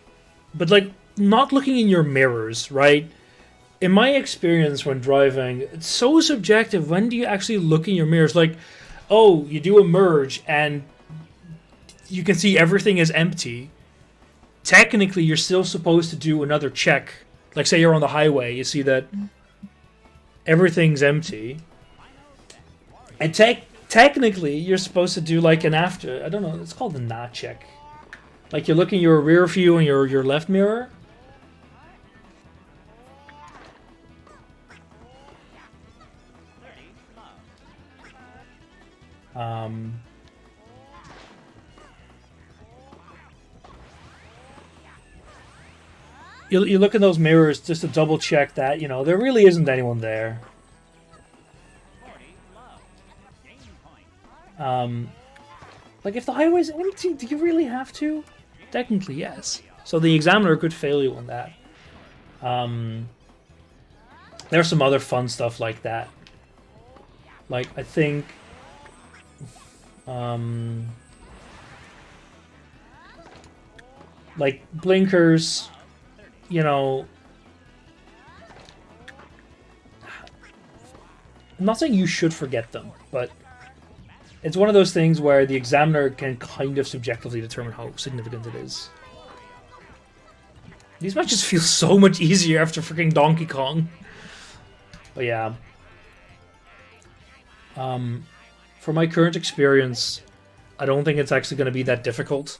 not looking in your mirrors, right? In my experience when driving, it's so subjective. When do you actually look in your mirrors? Like, oh, you do a merge and you can see everything is empty. Technically, you're still supposed to do another check. Like, say you're on the highway, you see that everything's empty. And technically, you're supposed to do like an after... I don't know, it's called a not check. Like, you look in your rear view and your left mirror. You look in those mirrors just to double check that, you know, there really isn't anyone there. Like, if the highway's empty, do you really have to? Technically, yes. So the examiner could fail you on that. There's some other fun stuff like that. Like, I think... Like blinkers, you know. I'm not saying you should forget them, but it's one of those things where the examiner can kind of subjectively determine how significant it is. These matches feel so much easier after freaking Donkey Kong. But yeah. For my current experience, I don't think it's actually going to be that difficult.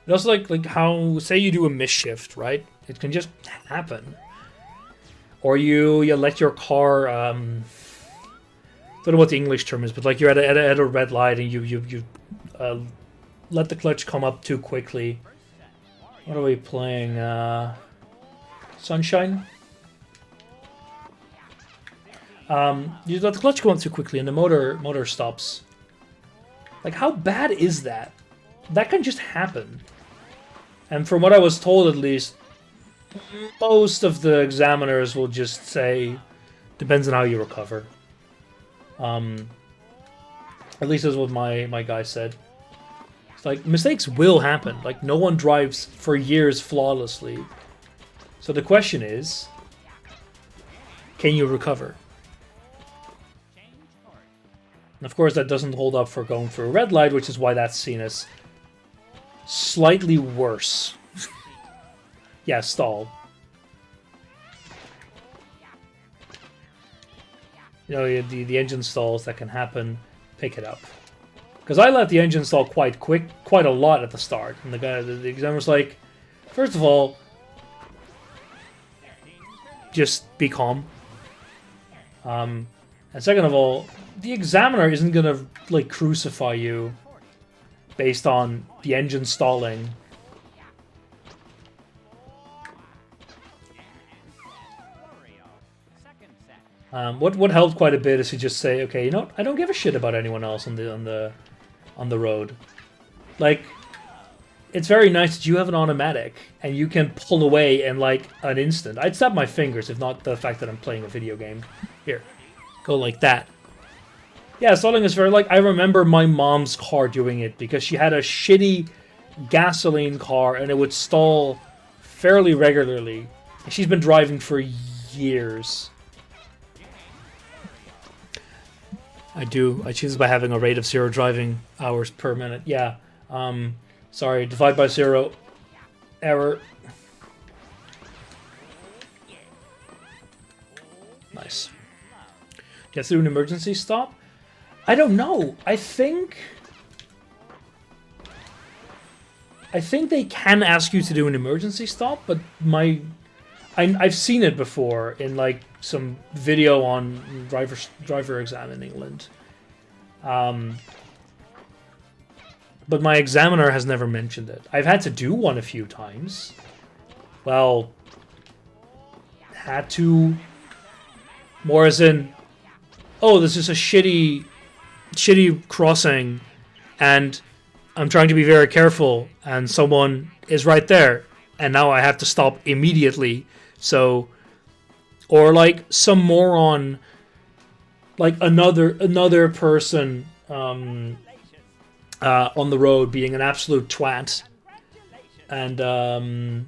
It also like how, say you do a misshift, right? It can just happen. Or you let your car, don't know what the English term is, but like you're at a red light and you let the clutch come up too quickly. What are we playing? Sunshine? You let the clutch go up too quickly and the motor stops. Like, how bad is that? That can just happen. And from what I was told, at least, most of the examiners will just say, depends on how you recover. At least that's what my guy said. It's like, mistakes will happen. Like, no one drives for years flawlessly. So the question is, can you recover? And of course, that doesn't hold up for going through a red light, which is why that's seen as slightly worse. Yeah, stall. You know, the engine stalls that can happen, pick it up. Because I let the engine stall quite a lot at the start. And the examiner's like, first of all, just be calm. And second of all, the examiner isn't gonna like crucify you based on the engine stalling. What helped quite a bit is to just say, okay, you know, I don't give a shit about anyone else on the road. Like, it's very nice that you have an automatic and you can pull away in like an instant. I'd snap my fingers if not the fact that I'm playing a video game. Here, go like that. Yeah, stalling is very like, I remember my mom's car doing it because she had a shitty gasoline car and it would stall fairly regularly. And she's been driving for years. I choose by having a rate of 0 driving hours per minute. Yeah. Sorry, divide by 0. Error. Nice. Do you have to do an emergency stop? I don't know. I think they can ask you to do an emergency stop, but I've seen it before in like some video on driver exam in England. But my examiner has never mentioned it. I've had to do one a few times. Well, had to. More as in, oh, this is a shitty crossing, and I'm trying to be very careful, and someone is right there, and now I have to stop immediately. So, or like some moron, like another person on the road being an absolute twat, and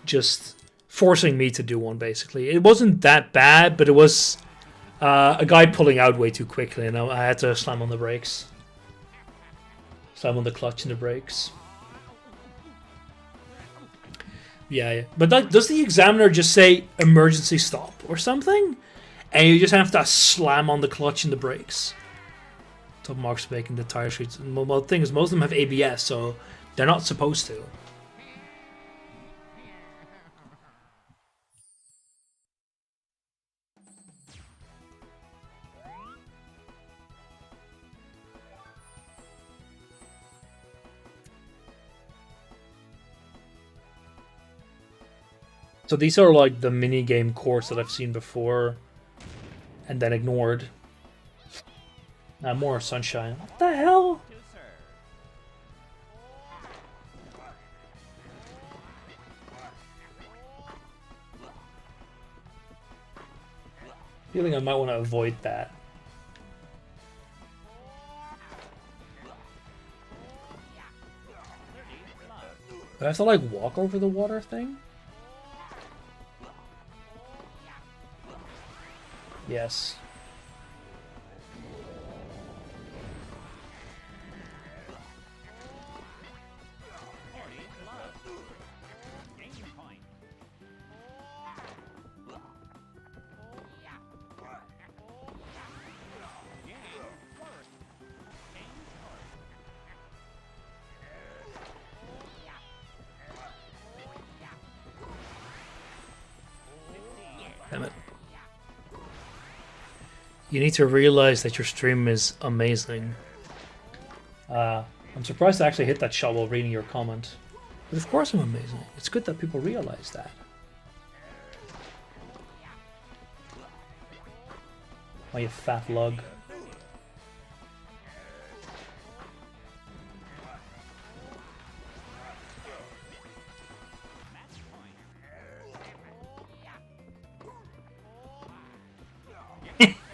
just forcing me to do one. Basically, it wasn't that bad, but it was a guy pulling out way too quickly, and I had to slam on the brakes, slam on the clutch and the brakes. Yeah. But does the examiner just say emergency stop or something? And you just have to slam on the clutch and the brakes. Top marks making the tire streets. Well, the thing is, most of them have ABS, so they're not supposed to. So these are like the mini-game course that I've seen before and then ignored. More Sunshine. What the hell? Feeling I might want to avoid that. Do I have to like walk over the water thing? Yes. Damn it. You need to realize that your stream is amazing. I'm surprised I actually hit that shot while reading your comment. But of course I'm amazing. It's good that people realize that. Oh, you fat lug.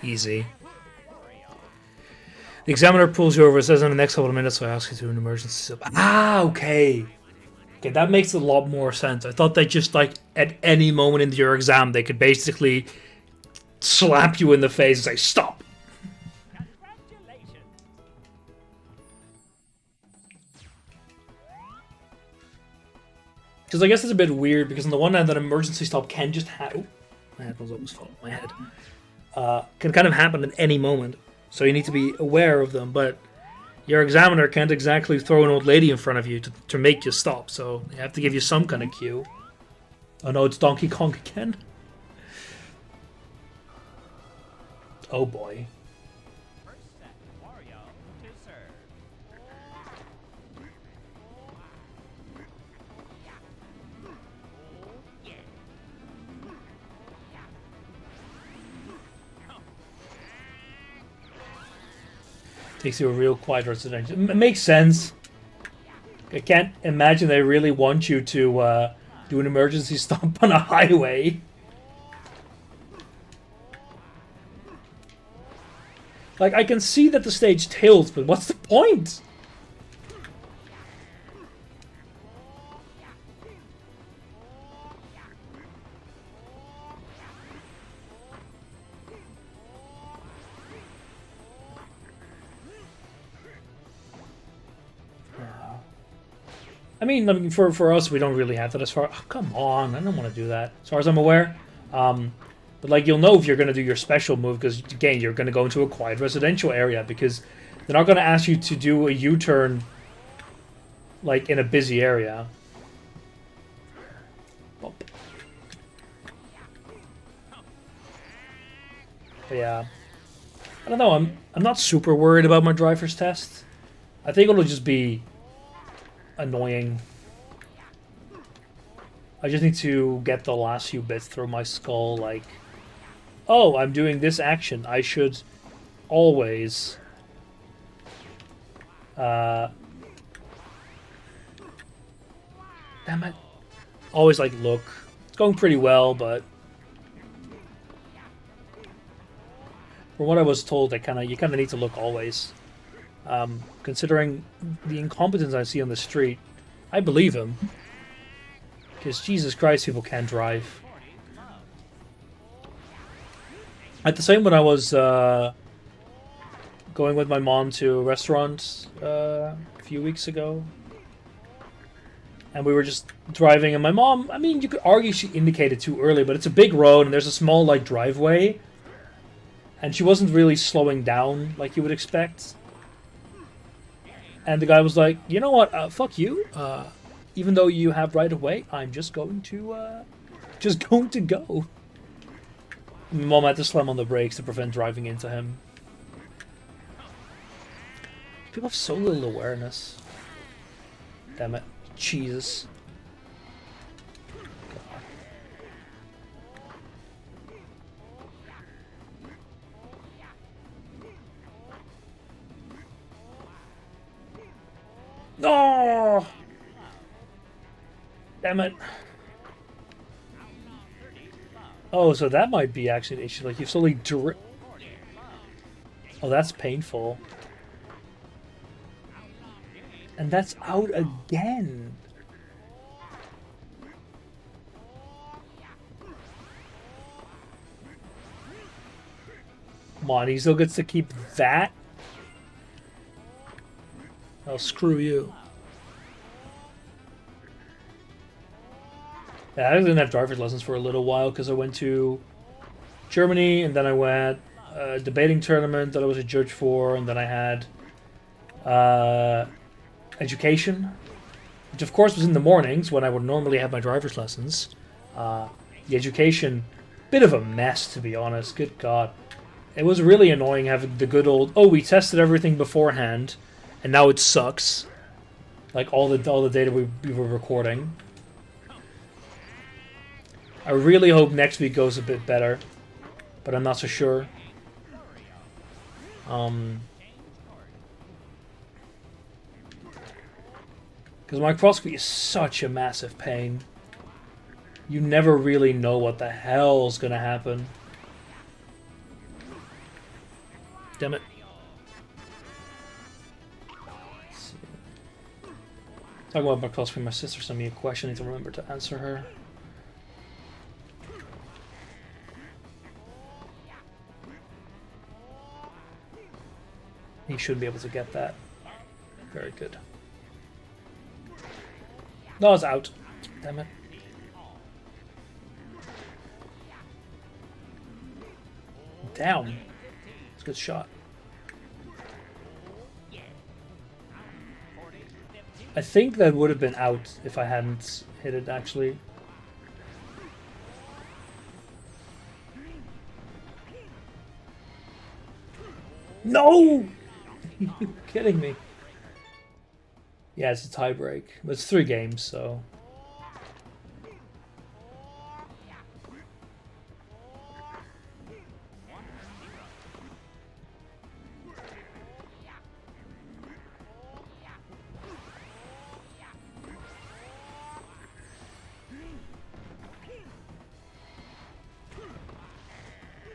Easy. The examiner pulls you over, says in the next couple of minutes, so I ask you to do an emergency sub. Ah, okay. Okay, that makes a lot more sense. I thought they just, like, at any moment in your exam, they could basically slap you in the face and say, stop. Congratulations. Because I guess it's a bit weird, because on the one hand, that emergency stop can just happen. My headphones almost fall off my head. Can kind of happen at any moment. So you need to be aware of them, but your examiner can't exactly throw an old lady in front of you to make you stop, so they have to give you some kind of cue. Oh no, it's Donkey Kong again? Oh boy. First set, Wario to serve. Takes you a real quiet residential. It makes sense. I can't imagine they really want you to do an emergency stop on a highway. Like, I can see that the stage tilts, but what's the point? I mean, for us, we don't really have that as far... Oh, come on, I don't want to do that. As far as I'm aware. But, like, you'll know if you're going to do your special move, because, again, you're going to go into a quiet residential area, because they're not going to ask you to do a U-turn, like, in a busy area. Bump. But, yeah. I don't know, I'm not super worried about my driver's test. I think it'll just be annoying. I just need to get the last few bits through my skull, like, oh, I'm doing this action. I should always damn it. Always, like, look. It's going pretty well, but from what I was told, you kind of need to look always. Considering the incompetence I see on the street, I believe him. Because Jesus Christ, people can't drive. At the same when I was going with my mom to a restaurant a few weeks ago, and we were just driving, and my mom, I mean, you could argue she indicated too early, but it's a big road, and there's a small, like, driveway, and she wasn't really slowing down like you would expect. And the guy was like, you know what, fuck you. Even though you have right of way, I'm just going to go. My mom had to slam on the brakes to prevent driving into him. People have so little awareness. Damn it. Jesus. No! Damn it. Oh, so that might be actually an issue. Like you've slowly Oh, that's painful. And that's out again. Come on, he still gets to keep that? Oh, screw you. Yeah, I didn't have driver's lessons for a little while because I went to Germany and then I went a debating tournament that I was a judge for, and then I had education, which of course was in the mornings when I would normally have my driver's lessons. The education, bit of a mess to be honest. Good God, it was really annoying having the good old we tested everything beforehand, and now it sucks. Like all the data we were recording. I really hope next week goes a bit better, but I'm not so sure. Because microscopy is such a massive pain. You never really know what the hell's gonna happen. Damn it. Talking about microscopy, my sister sent me a question. I need to remember to answer her. He should be able to get that. Very good. No, it's out. Damn it. Down. It's a good shot. I think that would have been out if I hadn't hit it, actually. No! You're kidding me. Yeah, it's a tie break. But it's 3 games, so...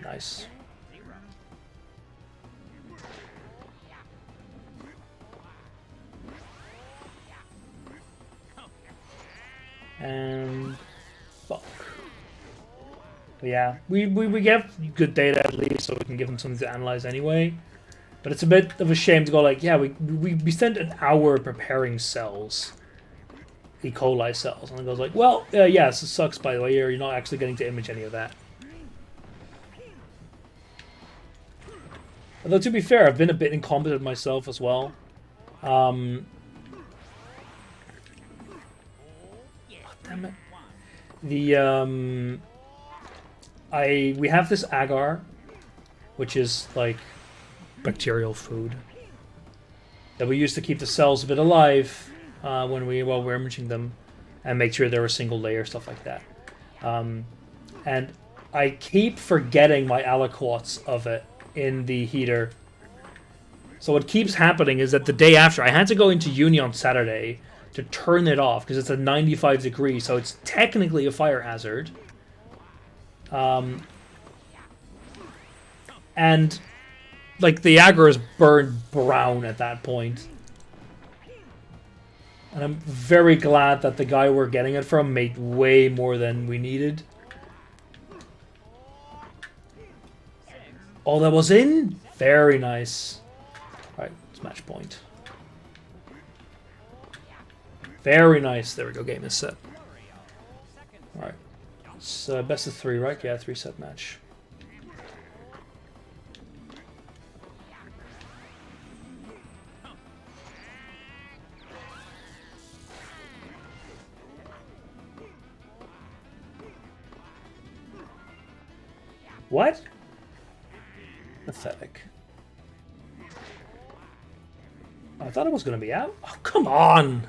Nice. And fuck. But yeah, we get good data at least, so we can give them something to analyze anyway. But it's a bit of a shame to go like, yeah, we spent an hour preparing cells, E. coli cells, and it goes like, well, yes, it sucks by the way. You're not actually getting to image any of that. Although to be fair, I've been a bit incompetent myself as well. Oh, damn it. The we have this agar, which is like bacterial food that we use to keep the cells a bit alive while we're imaging them, and make sure they're a single layer, stuff like that. And I keep forgetting my aliquots of it in the heater. So what keeps happening is that the day after, I had to go into uni on Saturday to turn it off because it's at 95 degrees, so it's technically a fire hazard. And like the agar is burned brown at that point. And I'm very glad that the guy we're getting it from made way more than we needed. Oh, that was in? Very nice. Alright, it's match point. Very nice. There we go, game is set. Alright. It's best of 3, right? Yeah, 3-set match. What? Pathetic. I thought it was going to be out. Oh, come on!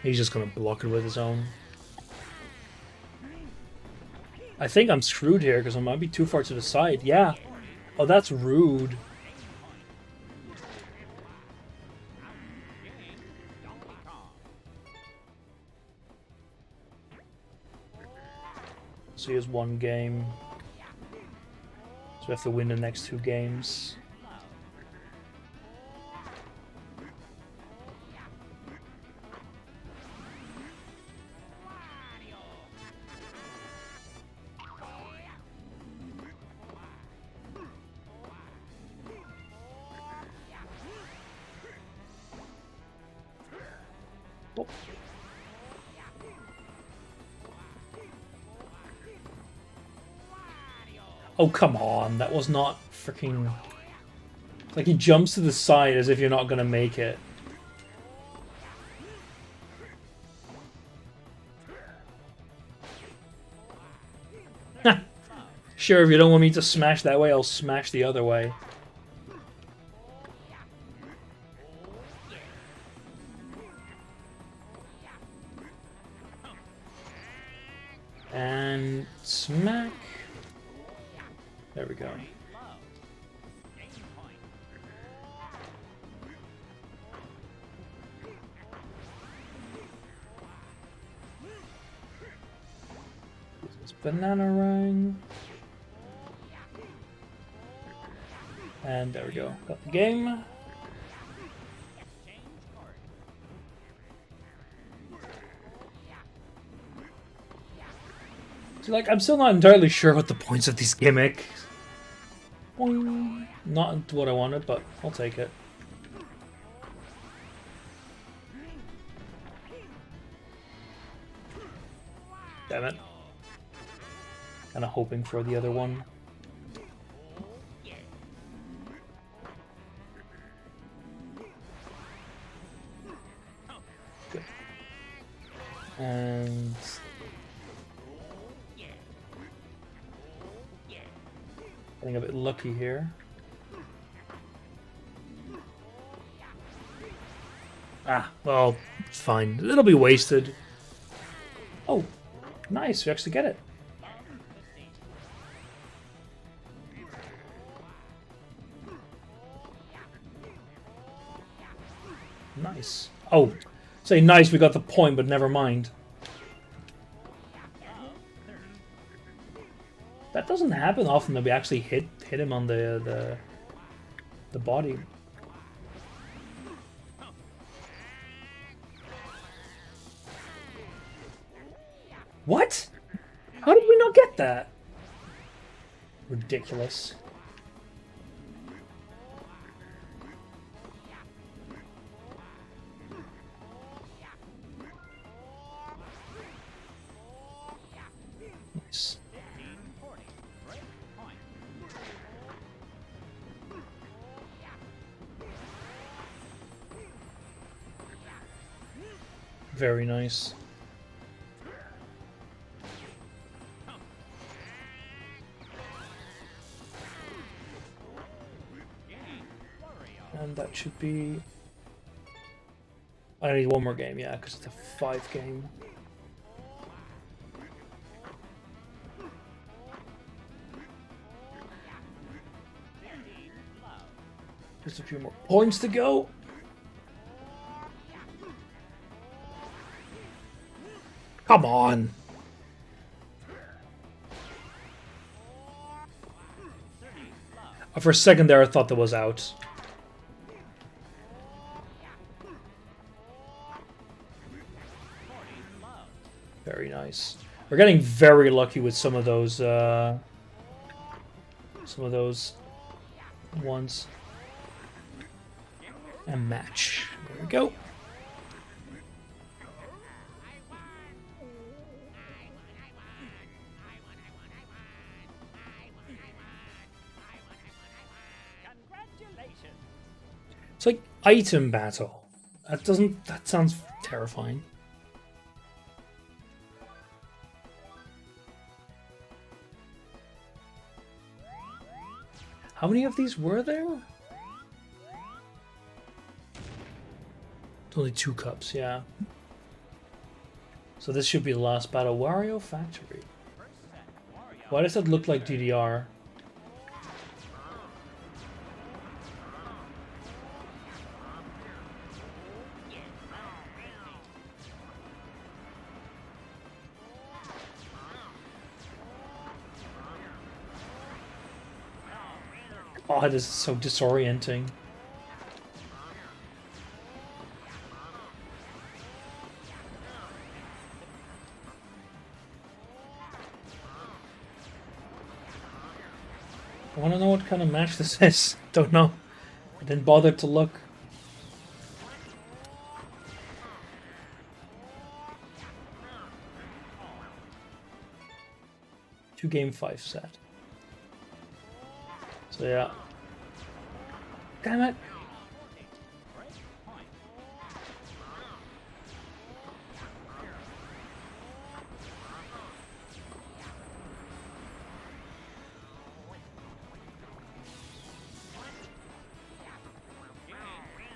He's just going to block it with his own. I think I'm screwed here because I might be too far to the side. Yeah. Oh, that's rude. So he has 1 game. So we have to win the next 2 games. Oh. Oh, come on. That was not freaking... Like, he jumps to the side as if you're not gonna make it. Sure, if you don't want me to smash that way, I'll smash the other way. And smack. There we go. This banana ring. And there we go. Got the game. So, like, I'm still not entirely sure what the points of these gimmicks. Boing. Not what I wanted, but I'll take it. Damn it. Kinda hoping for the other one. Good. And... getting a bit lucky here. Ah, well, it's fine. It'll be wasted. Oh, nice. We actually get it. Nice. Oh, say nice, we got the point, but never mind. That doesn't happen often that we actually hit him on the body. What? How did we not get that? Ridiculous. Nice. Very nice. And that should be... I need 1 more game, yeah, because it's a 5 game. Just a few more points to go. Come on. For a second there, I thought that was out. Very nice. We're getting very lucky with some of those ones. And match. There we go. It's like item battle. That sounds terrifying. How many of these were there? It's only 2 cups, yeah. So this should be the last battle. Wario Factory. Why does that look like DDR? Oh, this is so disorienting. I want to know what kind of match this is. Don't know. I didn't bother to look. Two game 5 set. So yeah. Damn it.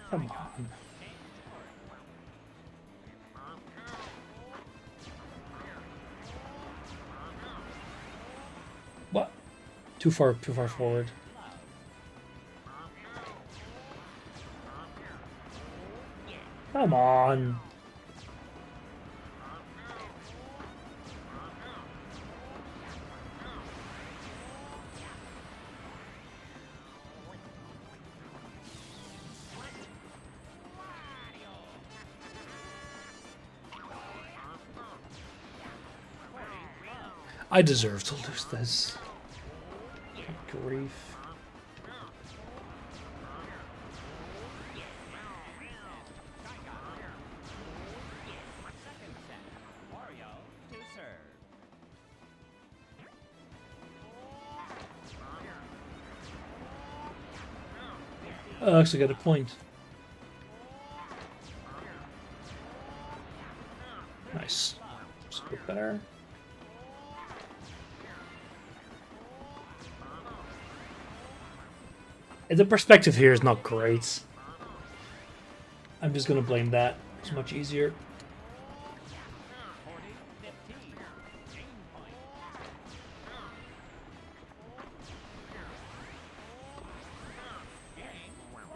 Come on. What? Too far forward. Come on. I deserve to lose this. Good grief. Wario to serve. I actually got a point. Nice. Just a bit better. The perspective here is not great. I'm just gonna blame that. It's much easier. 40-15. Game point.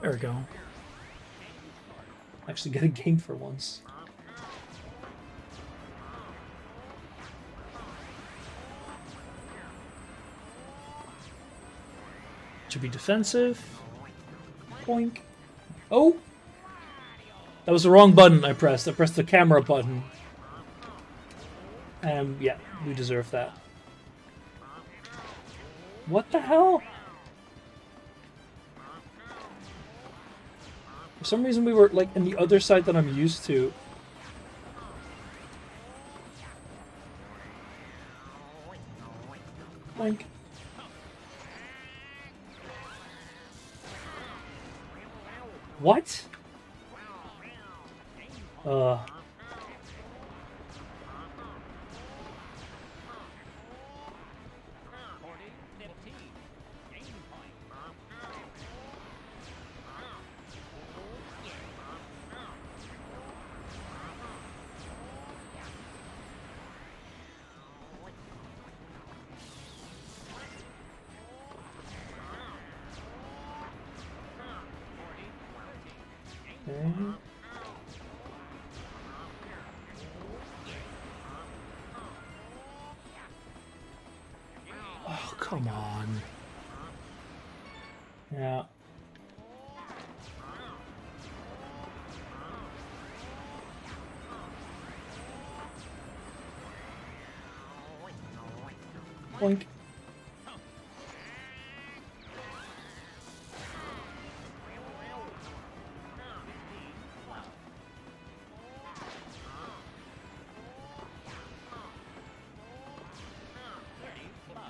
There we go. Actually get a game for once. Should be defensive. Boink. Oh! That was the wrong button I pressed. I pressed the camera button. Yeah, we deserve that. What the hell? For some reason we were like in the other side that I'm used to. Boink. What? 40-15. Game point. Okay. Oh, come on. Yeah. Boink.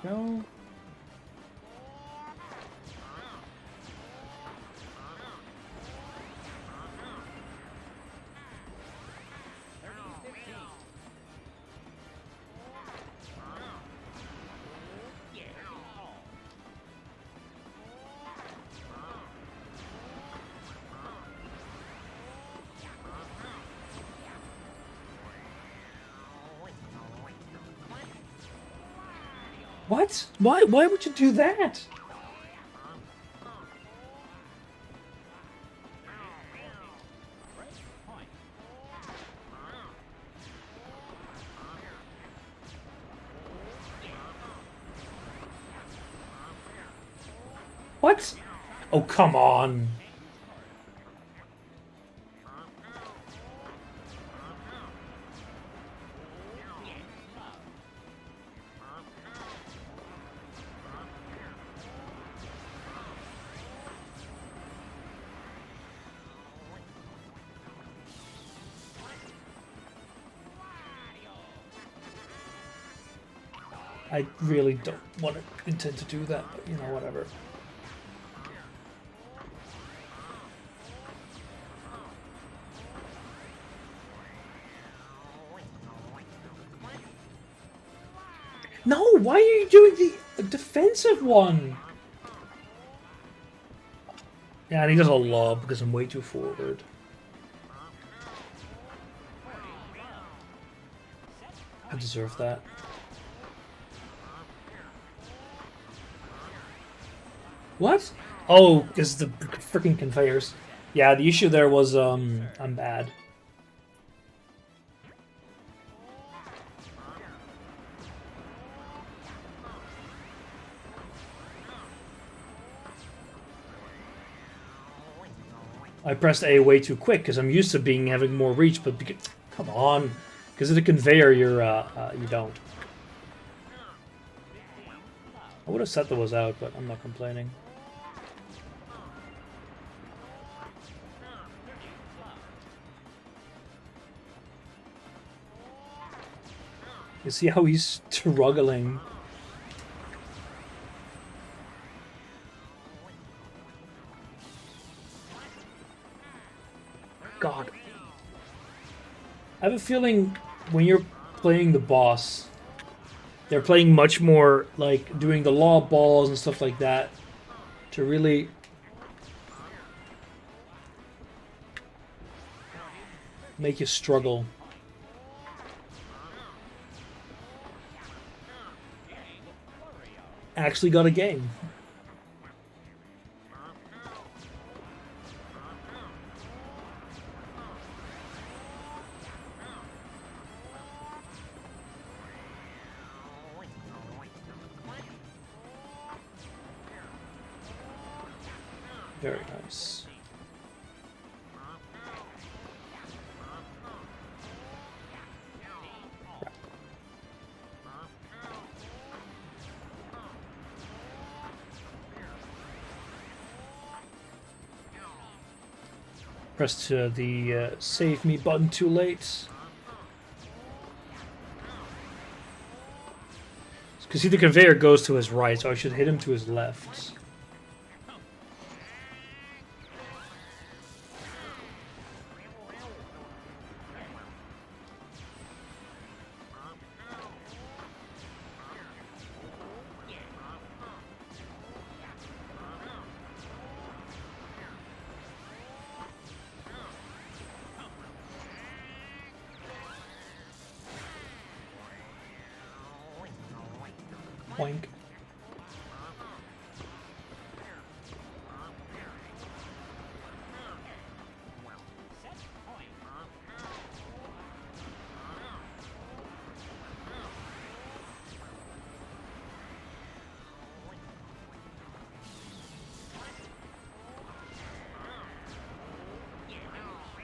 No. What? Why would you do that? Point. What? Oh, come on. I really don't want to intend to do that, but you know, whatever. No, why are you doing the defensive one? Yeah, and he does a lob because I'm way too forward. I deserve that. What? Oh, because the freaking conveyors. Yeah, the issue there was I'm bad. I pressed A way too quick because I'm used to having more reach, but come on, because of the conveyor, you don't. I would have set that was out, but I'm not complaining. You see how he's struggling. God. I have a feeling when you're playing the boss, they're playing much more like doing the law balls and stuff like that to really make you struggle. Actually got a game. Very nice. Pressed the save me button too late. Because see, the conveyor goes to his right, so I should hit him to his left. Boink.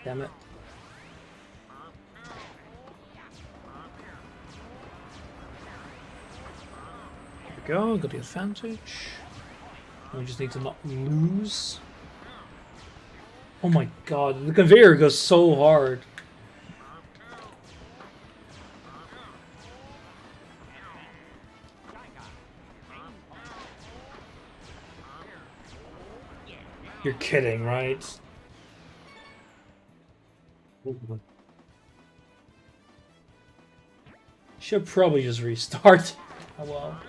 Damn it. Go, got the advantage. We just need to not lose. Oh my god, the conveyor goes so hard. You're kidding, right? Should probably just restart. Oh well.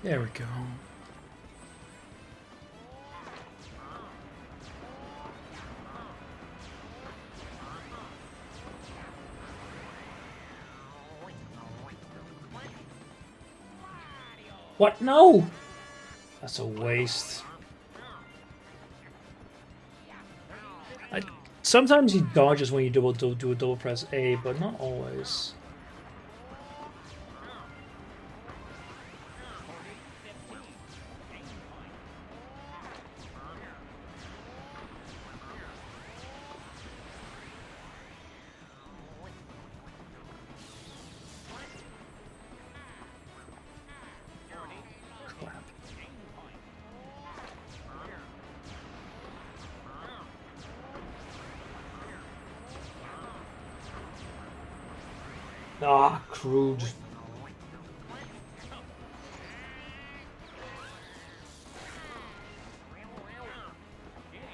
There we go. What? No! That's a waste. Sometimes he dodges when you do a double press A, but not always. Crap. Ah, crude.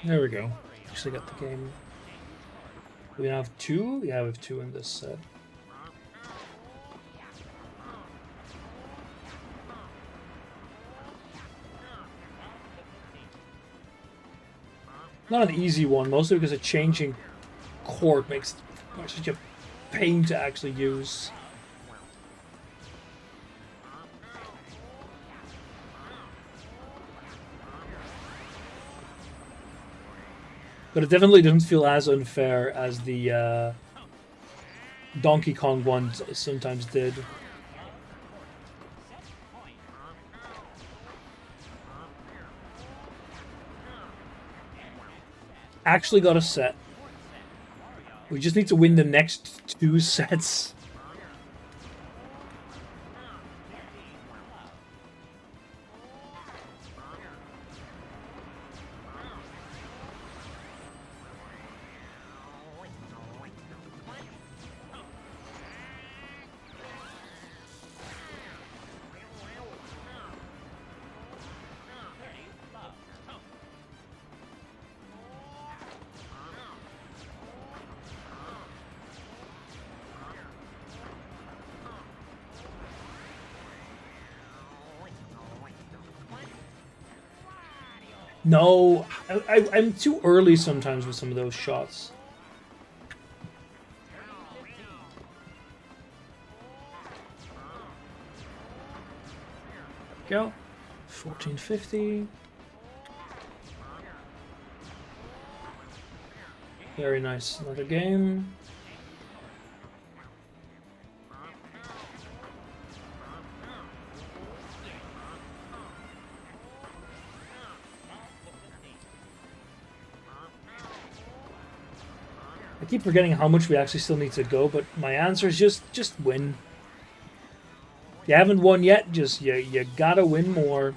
There we go. Actually got the game. We have two? Yeah, we have two in this set. Not an easy one, mostly because a changing chord makes such a pain to actually use. But it definitely doesn't feel as unfair as the Donkey Kong one sometimes did. Actually got a set. We just need to win the next two sets. No, I'm too early sometimes with some of those shots. Go. 1450. Very nice. Another game. I keep forgetting how much we actually still need to go, but my answer is just win. You haven't won yet, just you gotta win more.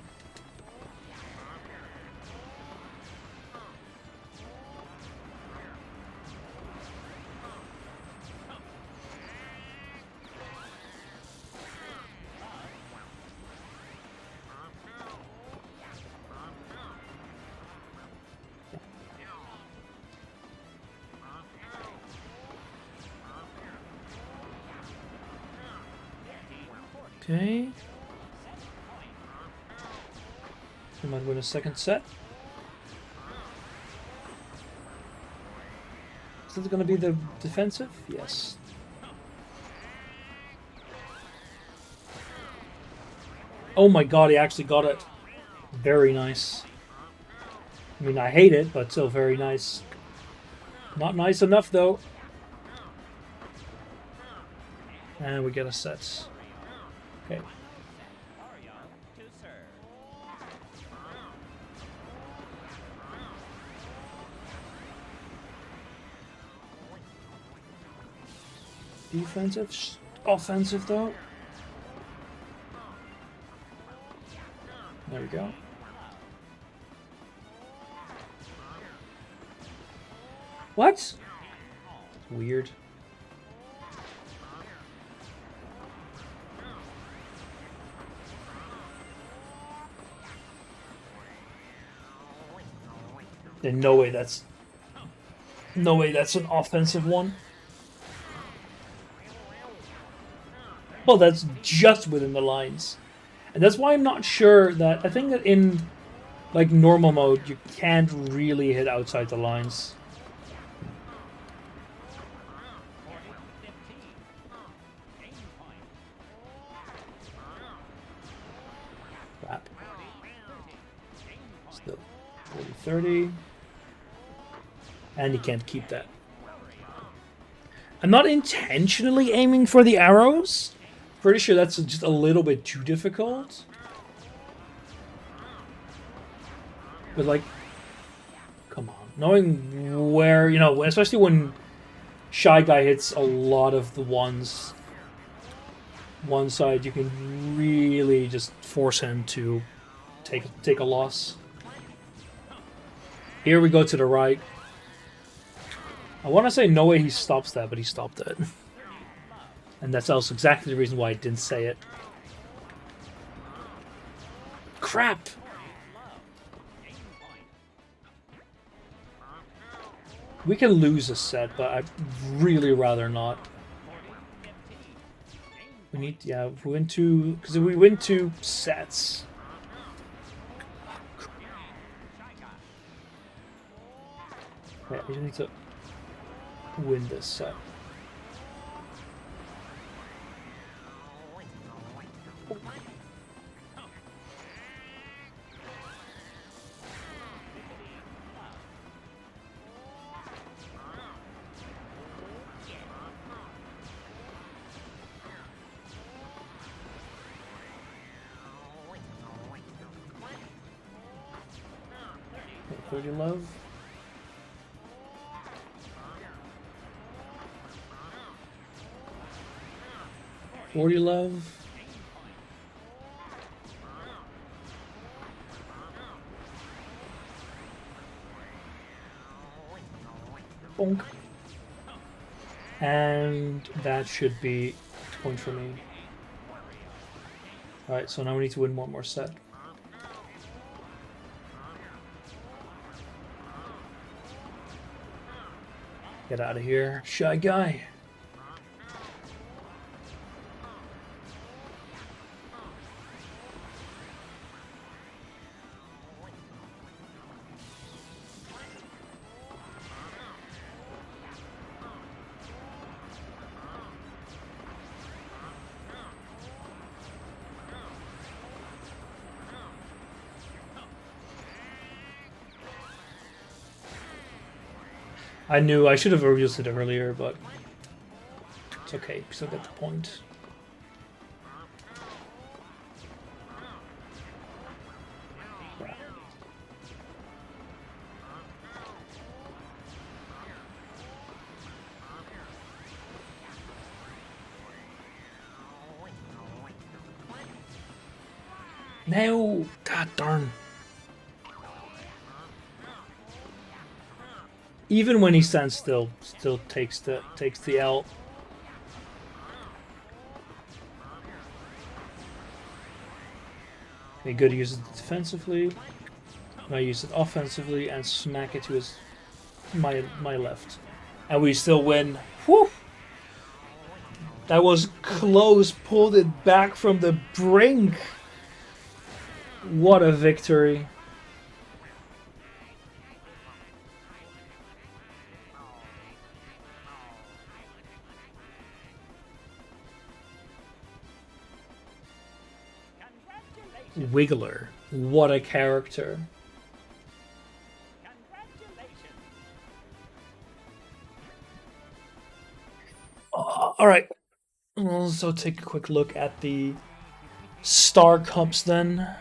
Okay. We might win a second set. Is it going to be the defensive? Yes. Oh my god, he actually got it. Very nice. I mean, I hate it, but still very nice. Not nice enough, though. And we get a set. Okay. Mario to serve. Defensive, offensive though. There we go. What? Weird. There's no way that's an offensive one. Well, that's just within the lines. And that's why I'm not sure that I think that in like normal mode you can't really hit outside the lines. 15. Game point. Crap. 30. Game point. Still 40-30. And you can't keep that. I'm not intentionally aiming for the arrows. Pretty sure that's just a little bit too difficult. But like, come on. Knowing where, you know, especially when Shy Guy hits a lot of the ones, one side, you can really just force him to take a loss. Here we go to the right. I want to say no way he stops that, but he stopped it. And that's also exactly the reason why I didn't say it. Crap! We can lose a set, but I'd really rather not. We need, yeah, if we win two, because if we win two sets. Yeah, we need to win this set. Okay, 30 love. $40 love. Bonk. And that should be a point for me. Alright, so now we need to win one more set. Get out of here, Shy Guy. I knew I should have used it earlier, but it's okay. Still get the point. No! God darn. Even when he stands still takes the L. Okay, good to use it defensively. Now use it offensively and smack it to his my left. And we still win. Whew! That was close, pulled it back from the brink. What a victory. Wiggler. What a character. Alright. We'll also take a quick look at the Star Cups then.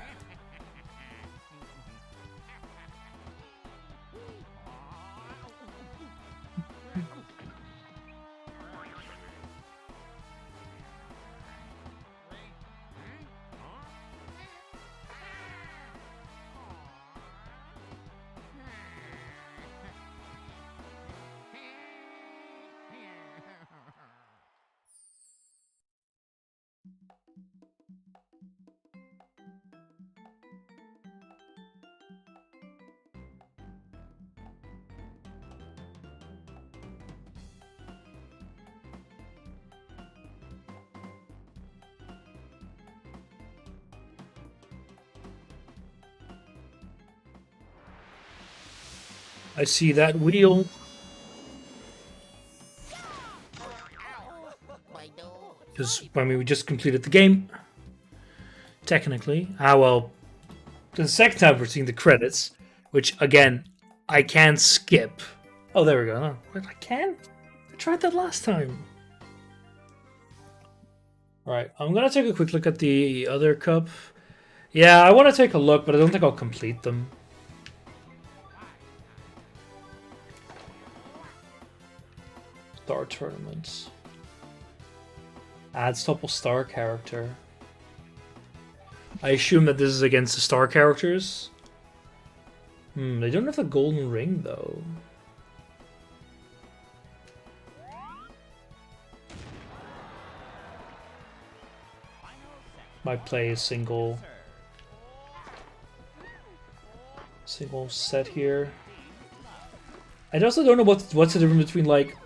I see that wheel. Because, I mean, we just completed the game. Technically. Ah, well, the second time we're seeing the credits, which, again, I can skip. Oh, there we go. Oh, wait, I can? I tried that last time. Alright, I'm gonna take a quick look at the other cup. Yeah, I want to take a look, but I don't think I'll complete them. Star tournaments. Add Stopple star character. I assume that this is against the star characters. They don't have the golden ring though. Might play a single set here. I also don't know what's the difference between like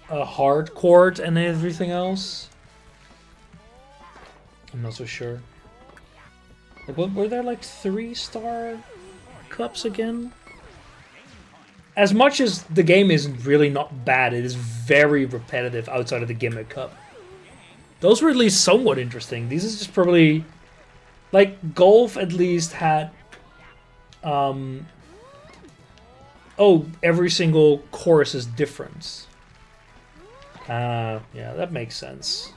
a hard court and everything else. I'm not so sure. Like, what were there like 3-star cups again? As much as the game is really not bad, it is very repetitive outside of the gimmick cup. Those were at least somewhat interesting. These is just probably like golf at least had every single course is different. Yeah, that makes sense.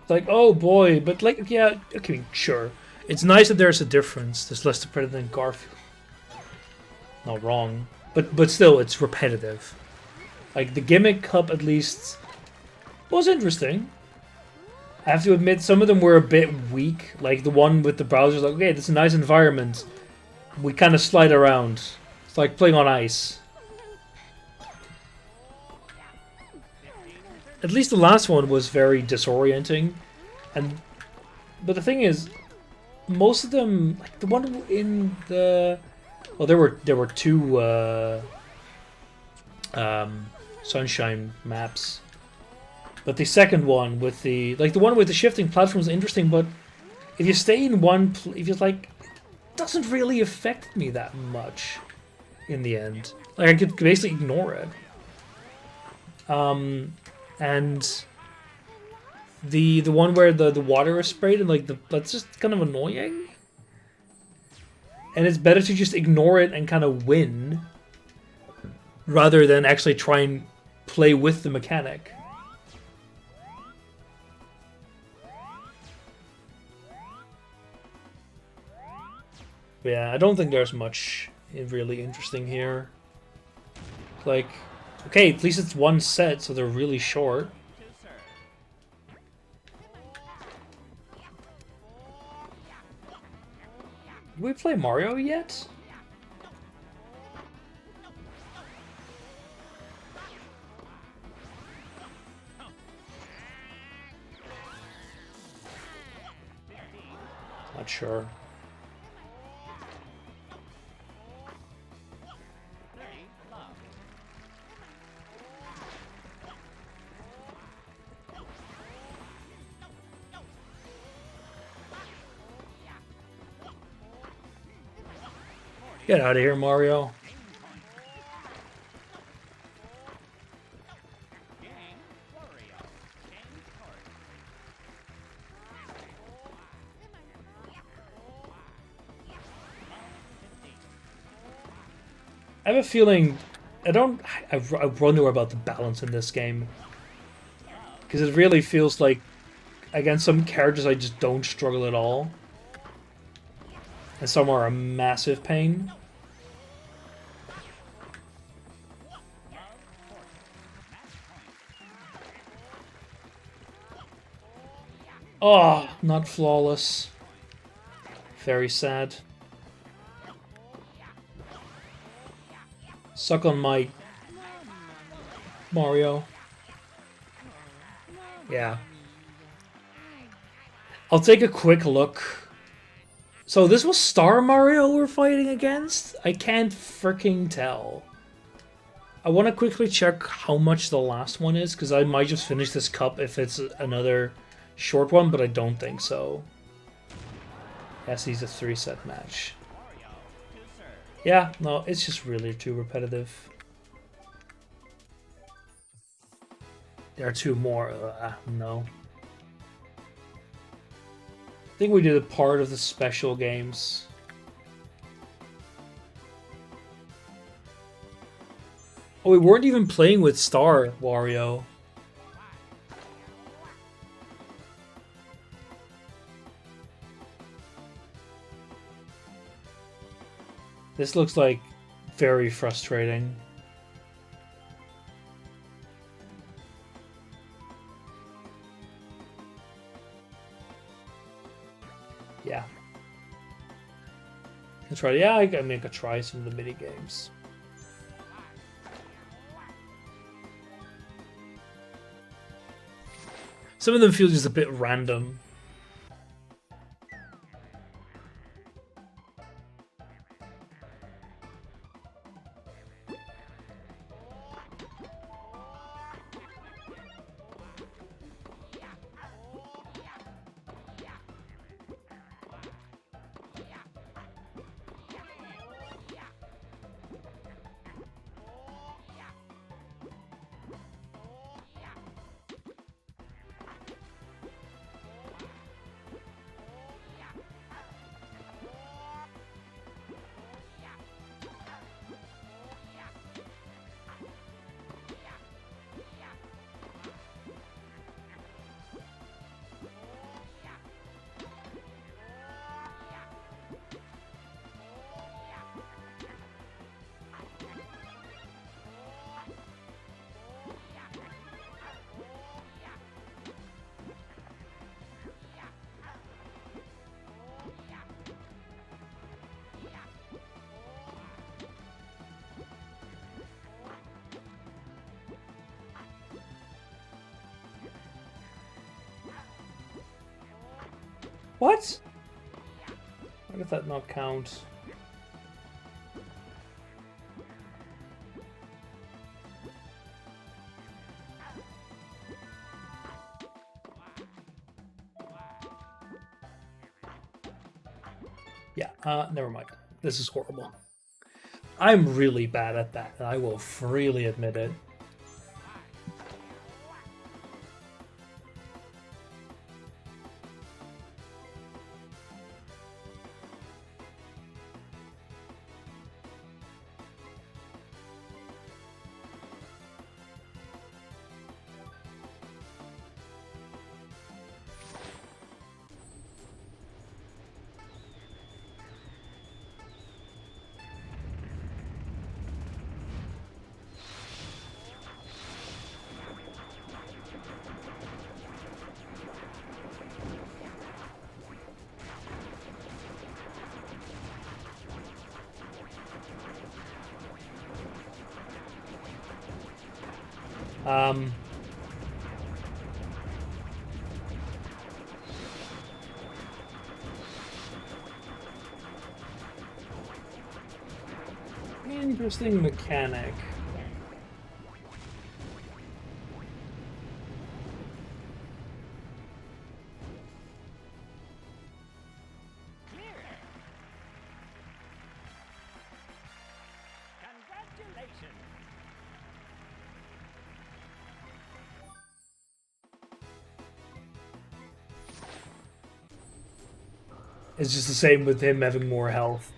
Like, oh boy, but like, yeah, okay, sure. It's nice that there's a difference. There's less repetitive than Garfield. Not wrong, but still, it's repetitive. Like the gimmick cup, at least, was interesting. I have to admit, some of them were a bit weak. Like the one with the browsers, like, okay, this is a nice environment. We kind of slide around. It's like playing on ice. At least the last one was very disorienting, but the thing is, most of them, like the one in the, well, there were 2 Sunshine maps, but the second one with the one with the shifting platforms is interesting. But if you stay in one, if you like, it doesn't really affect me that much in the end. Like I could basically ignore it. And the one where the water is sprayed and like that's just kind of annoying. And it's better to just ignore it and kind of win rather than actually try and play with the mechanic. But yeah, I don't think there's much really interesting here. Like, okay, at least it's one set, so they're really short. Did we play Mario yet? Not sure. Get out of here, Mario. I have a feeling I wonder about the balance in this game, because it really feels like against some characters I just don't struggle at all, and some are a massive pain. Oh, not flawless. Very sad. Suck on my Mario. Yeah. I'll take a quick look So this was Star Mario we're fighting against? I can't freaking tell. I want to quickly check how much the last one is, because I might just finish this cup if it's another short one, but I don't think so. Yes, he's a 3-set match. Wario to serve. Yeah, no, it's just really too repetitive. There are 2 more. No. I think we did a part of the special games. Oh, we weren't even playing with Star Wario. This looks like very frustrating. Yeah. Let's try. Yeah, I mean, I could try some of the mini games. Some of them feel just a bit random. What? Why did that not count? Yeah, never mind. This is horrible. I'm really bad at that, and I will freely admit it. Um, Interesting mechanic. Clear. Congratulations. It's just the same with him having more health.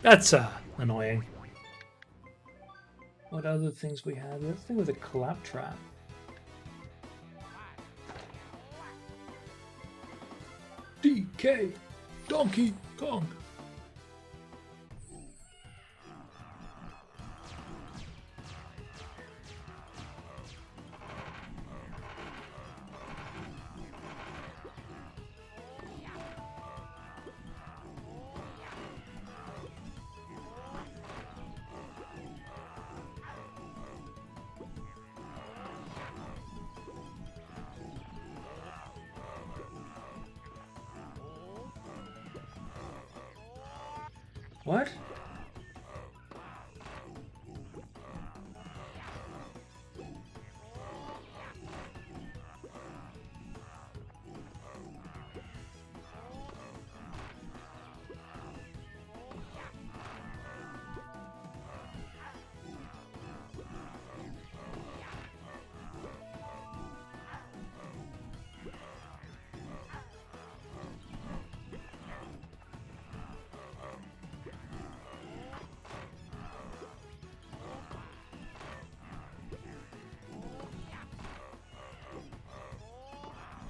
That's annoying. What other things we have? The other thing was a clap trap. DK Donkey Kong. What?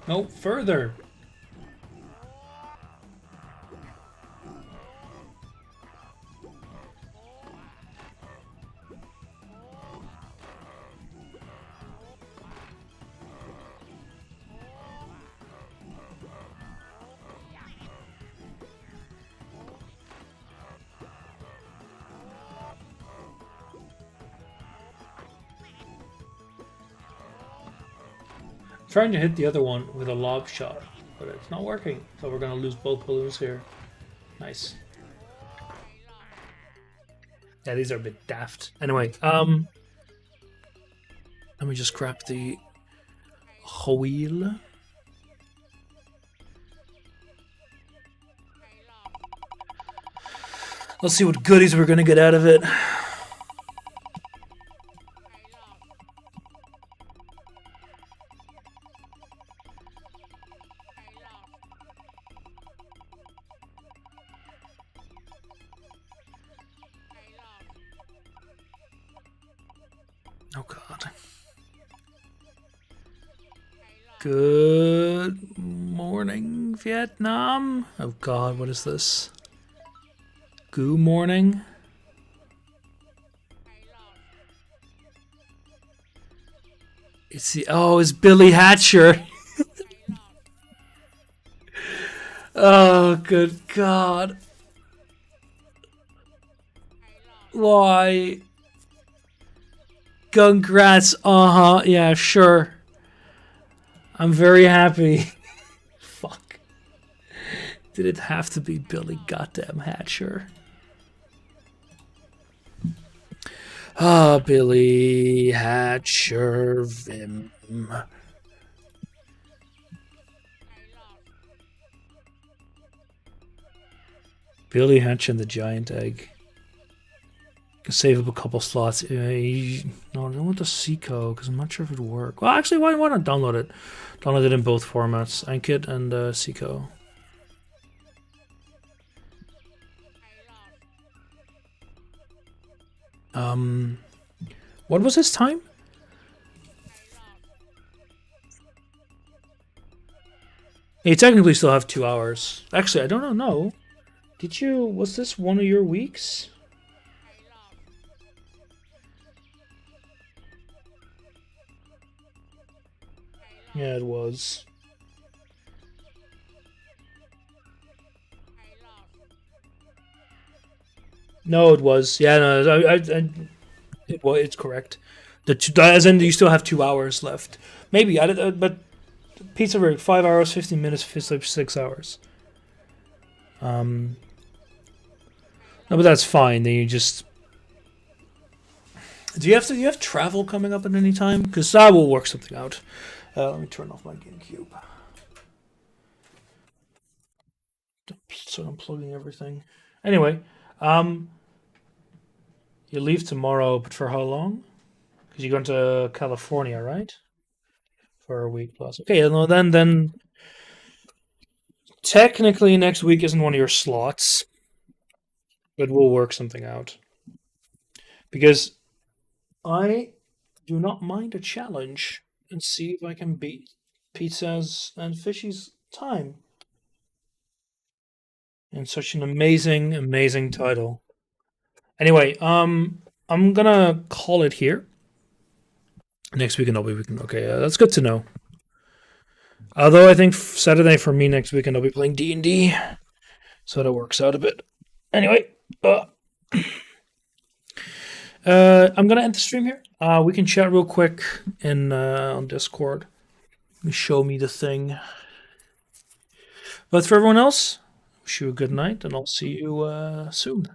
No, further. Trying to hit the other one with a lob shot, but it's not working. So we're gonna lose both balloons here. Nice. Yeah, these are a bit daft. Anyway, let me just grab the wheel. Let's see what goodies we're gonna get out of it. Oh god. Good morning, Vietnam. Oh god, what is this? Good morning. It's the it's Billy Hatcher. Oh good god. Why? Congrats, yeah, sure. I'm very happy. Fuck. Did it have to be Billy goddamn Hatcher? Billy Hatcher Vim. Billy Hatcher and the Giant Egg. Save up a couple slots. No, I don't want the Seco because I'm not sure if it would work. Well, actually, why not download it? Download it in both formats, Ankit and Seco. What was his time? You technically still have 2 hours. Actually, I don't know. No, did you? Was this one of your weeks? Yeah, it was. No, it was. Yeah, no, it's correct. As in, you still have 2 hours left. Maybe, but Pizza Rig 5 hours, 15 minutes, 6 hours. No, but that's fine. Then you just. Do you have travel coming up at any time? Because I will work something out. Let me turn off my GameCube. So unplugging everything. Anyway, you leave tomorrow, but for how long? Because you're going to California, right? For a week plus. Okay, no, then technically next week isn't one of your slots. But we'll work something out. Because I do not mind a challenge and see if I can beat Pizzas and Fishy's time in such an amazing, amazing title. Anyway, I'm gonna call it here. Next weekend I'll be weekend. Okay, that's good to know. Although I think Saturday for me next weekend I'll be playing D&D, so that works out a bit. Anyway, I'm gonna end the stream here. We can chat real quick in on Discord. Show me the thing. But for everyone else, wish you a good night, and I'll see you soon.